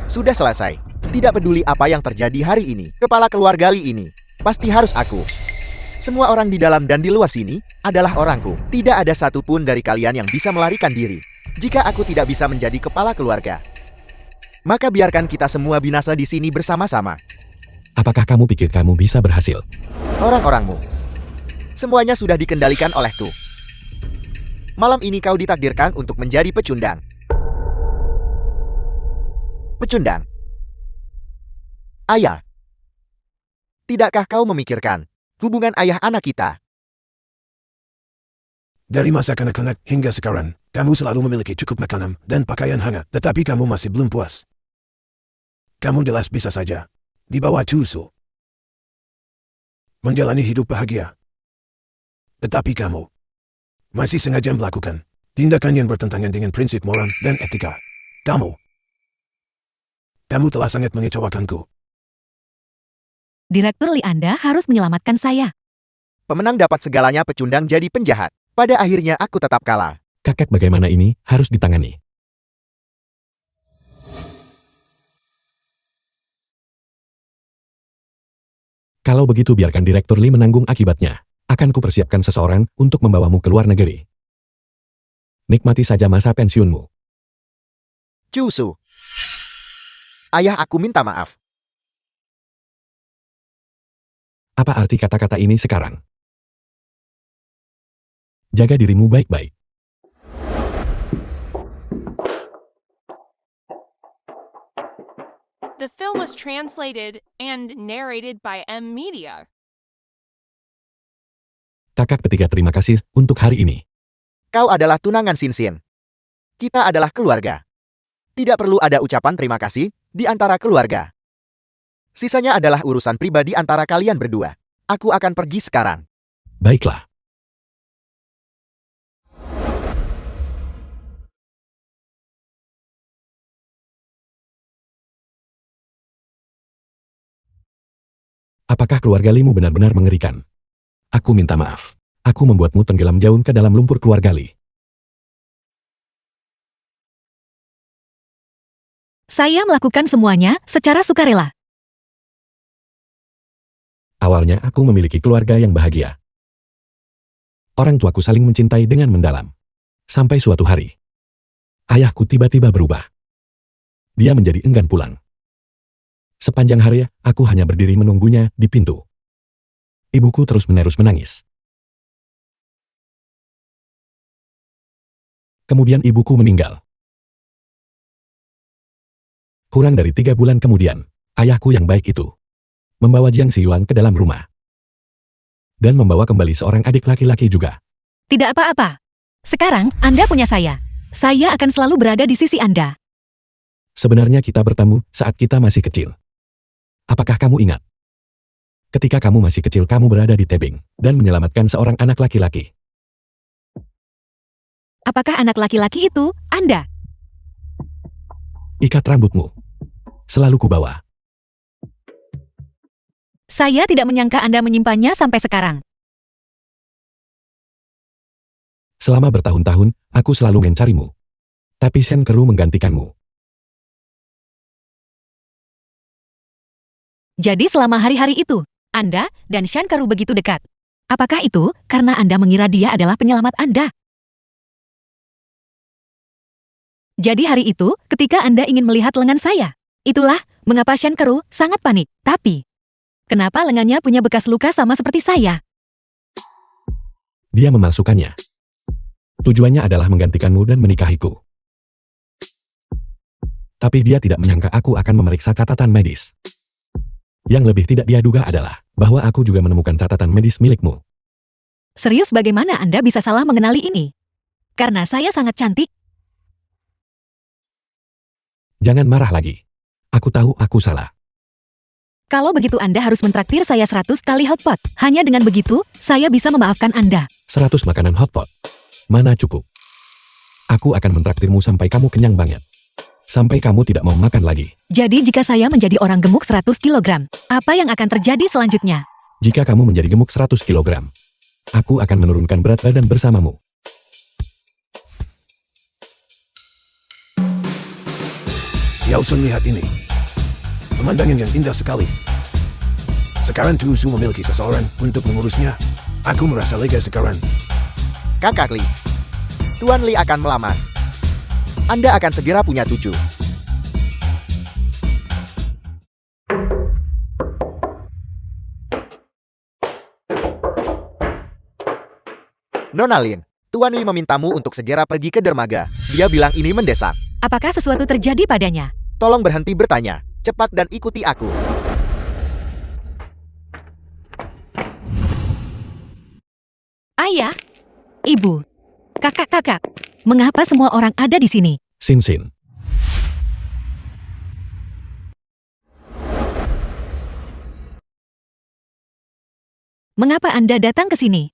Sudah selesai. Tidak peduli apa yang terjadi hari ini, kepala keluarga Li ini pasti harus aku. Semua orang di dalam dan di luar sini adalah orangku. Tidak ada satupun dari kalian yang bisa melarikan diri. Jika aku tidak bisa menjadi kepala keluarga, maka biarkan kita semua binasa di sini bersama-sama. Apakah kamu pikir kamu bisa berhasil? Orang-orangmu, semuanya sudah dikendalikan olehku. Malam ini kau ditakdirkan untuk menjadi pecundang. Pecundang. Ayah, tidakkah kau memikirkan hubungan ayah anak kita? Dari masa kanak-kanak hingga sekarang, kamu selalu memiliki cukup makanan dan pakaian hangat, tetapi kamu masih belum puas. Kamu jelas bisa saja di bawah Cusu menjalani hidup bahagia. Tetapi kamu masih sengaja melakukan tindakan yang bertentangan dengan prinsip moral dan etika. Kamu telah sangat mengecewakanku. Direktur Li, Anda harus menyelamatkan saya. Pemenang dapat segalanya, pecundang jadi penjahat. Pada akhirnya aku tetap kalah. Kakek bagaimana ini harus ditangani. Kalau begitu biarkan Direktur Li menanggung akibatnya. Akan kupersiapkan seseorang untuk membawamu ke luar negeri. Nikmati saja masa pensiunmu. Cusu. Ayah, aku minta maaf. Apa arti kata-kata ini sekarang? Jaga dirimu baik-baik. The film was translated and narrated by M Media. Kakak ketiga, terima kasih untuk hari ini. Kau adalah tunangan Sinsin. Kita adalah keluarga. Tidak perlu ada ucapan terima kasih di antara keluarga. Sisanya adalah urusan pribadi antara kalian berdua. Aku akan pergi sekarang. Baiklah. Apakah keluarga Limu benar-benar mengerikan? Aku minta maaf. Aku membuatmu tenggelam jauh ke dalam lumpur keluarga Li. Saya melakukan semuanya secara sukarela. Awalnya aku memiliki keluarga yang bahagia. Orang tuaku saling mencintai dengan mendalam. Sampai suatu hari, ayahku tiba-tiba berubah. Dia menjadi enggan pulang. Sepanjang hari, aku hanya berdiri menunggunya di pintu. Ibuku terus-menerus menangis. Kemudian ibuku meninggal. Kurang dari 3 bulan kemudian, ayahku yang baik itu membawa Jiang Xiyuan ke dalam rumah. Dan membawa kembali seorang adik laki-laki juga. Tidak apa-apa. Sekarang, Anda punya saya. Saya akan selalu berada di sisi Anda. Sebenarnya kita bertemu saat kita masih kecil. Apakah kamu ingat? Ketika kamu masih kecil, kamu berada di tebing dan menyelamatkan seorang anak laki-laki. Apakah anak laki-laki itu Anda? Ikat rambutmu. Selalu kubawa. Saya tidak menyangka Anda menyimpannya sampai sekarang. Selama bertahun-tahun, aku selalu mencarimu. Tapi Shen Keru menggantikanmu. Jadi selama hari-hari itu, Anda dan Shan Keru begitu dekat. Apakah itu karena Anda mengira dia adalah penyelamat Anda? Jadi hari itu, ketika Anda ingin melihat lengan saya, itulah mengapa Shen Keru sangat panik. Tapi, kenapa lengannya punya bekas luka sama seperti saya? Dia memalsukannya. Tujuannya adalah menggantikanmu dan menikahiku. Tapi dia tidak menyangka aku akan memeriksa catatan medis. Yang lebih tidak dia duga adalah bahwa aku juga menemukan catatan medis milikmu. Serius bagaimana Anda bisa salah mengenali ini? Karena saya sangat cantik. Jangan marah lagi. Aku tahu aku salah. Kalau begitu Anda harus mentraktir saya 100 kali hotpot. Hanya dengan begitu, saya bisa memaafkan Anda. 100 makanan hotpot. Mana cukup. Aku akan mentraktirmu sampai kamu kenyang banget. Sampai kamu tidak mau makan lagi. Jadi jika saya menjadi orang gemuk 100 kg, apa yang akan terjadi selanjutnya? Jika kamu menjadi gemuk 100 kg, aku akan menurunkan berat badan bersamamu. Xiao Sun, lihat ini. Pemandangan yang indah sekali. Sekarang Tu Su memiliki seseorang untuk mengurusnya. Aku merasa lega sekarang. Kakak Li. Tuan Li akan melamar. Anda akan segera punya cucu. Nona Lin, Tuan Li memintamu untuk segera pergi ke dermaga. Dia bilang ini mendesak. Apakah sesuatu terjadi padanya? Tolong berhenti bertanya. Cepat dan ikuti aku. Ayah, Ibu, kakak-kakak, mengapa semua orang ada di sini? Sin Sin. Mengapa Anda datang ke sini?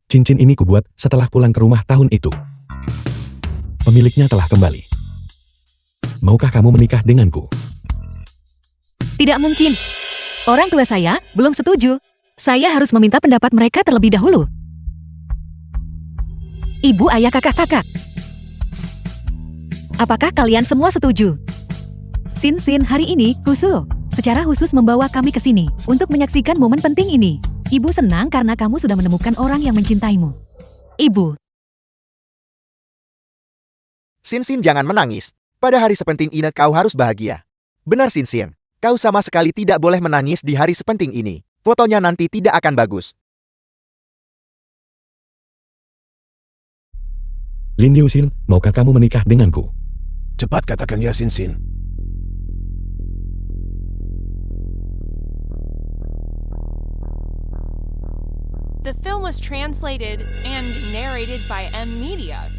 Cincin ini kubuat setelah pulang ke rumah tahun itu. Pemiliknya telah kembali. Maukah kamu menikah denganku? Tidak mungkin. Orang tua saya belum setuju. Saya harus meminta pendapat mereka terlebih dahulu. Ibu, ayah, kakak-kakak. Apakah kalian semua setuju? Sin Sin hari ini, Kusu, secara khusus membawa kami ke sini untuk menyaksikan momen penting ini. Ibu senang karena kamu sudah menemukan orang yang mencintaimu. Ibu. Sin Sin, jangan menangis. Pada hari sepenting ini kau harus bahagia. Benar Sin Sin, kau sama sekali tidak boleh menangis di hari sepenting ini. Fotonya nanti tidak akan bagus. Lin Yu Xin, maukah kamu menikah denganku? Cepat katakan ya, Sin Sin. The film was translated and narrated by M Media.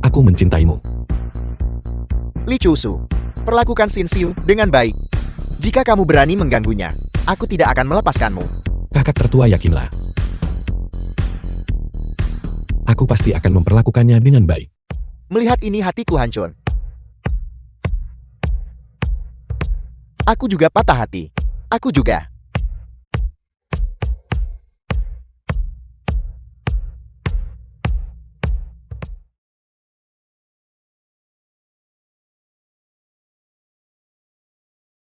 Aku mencintaimu. Li Chusu, perlakukan Sin Sin dengan baik. Jika kamu berani mengganggunya, aku tidak akan melepaskanmu. Kakak tertua, yakinlah. Aku pasti akan memperlakukannya dengan baik. Melihat ini hatiku hancur. Aku juga patah hati. Aku juga.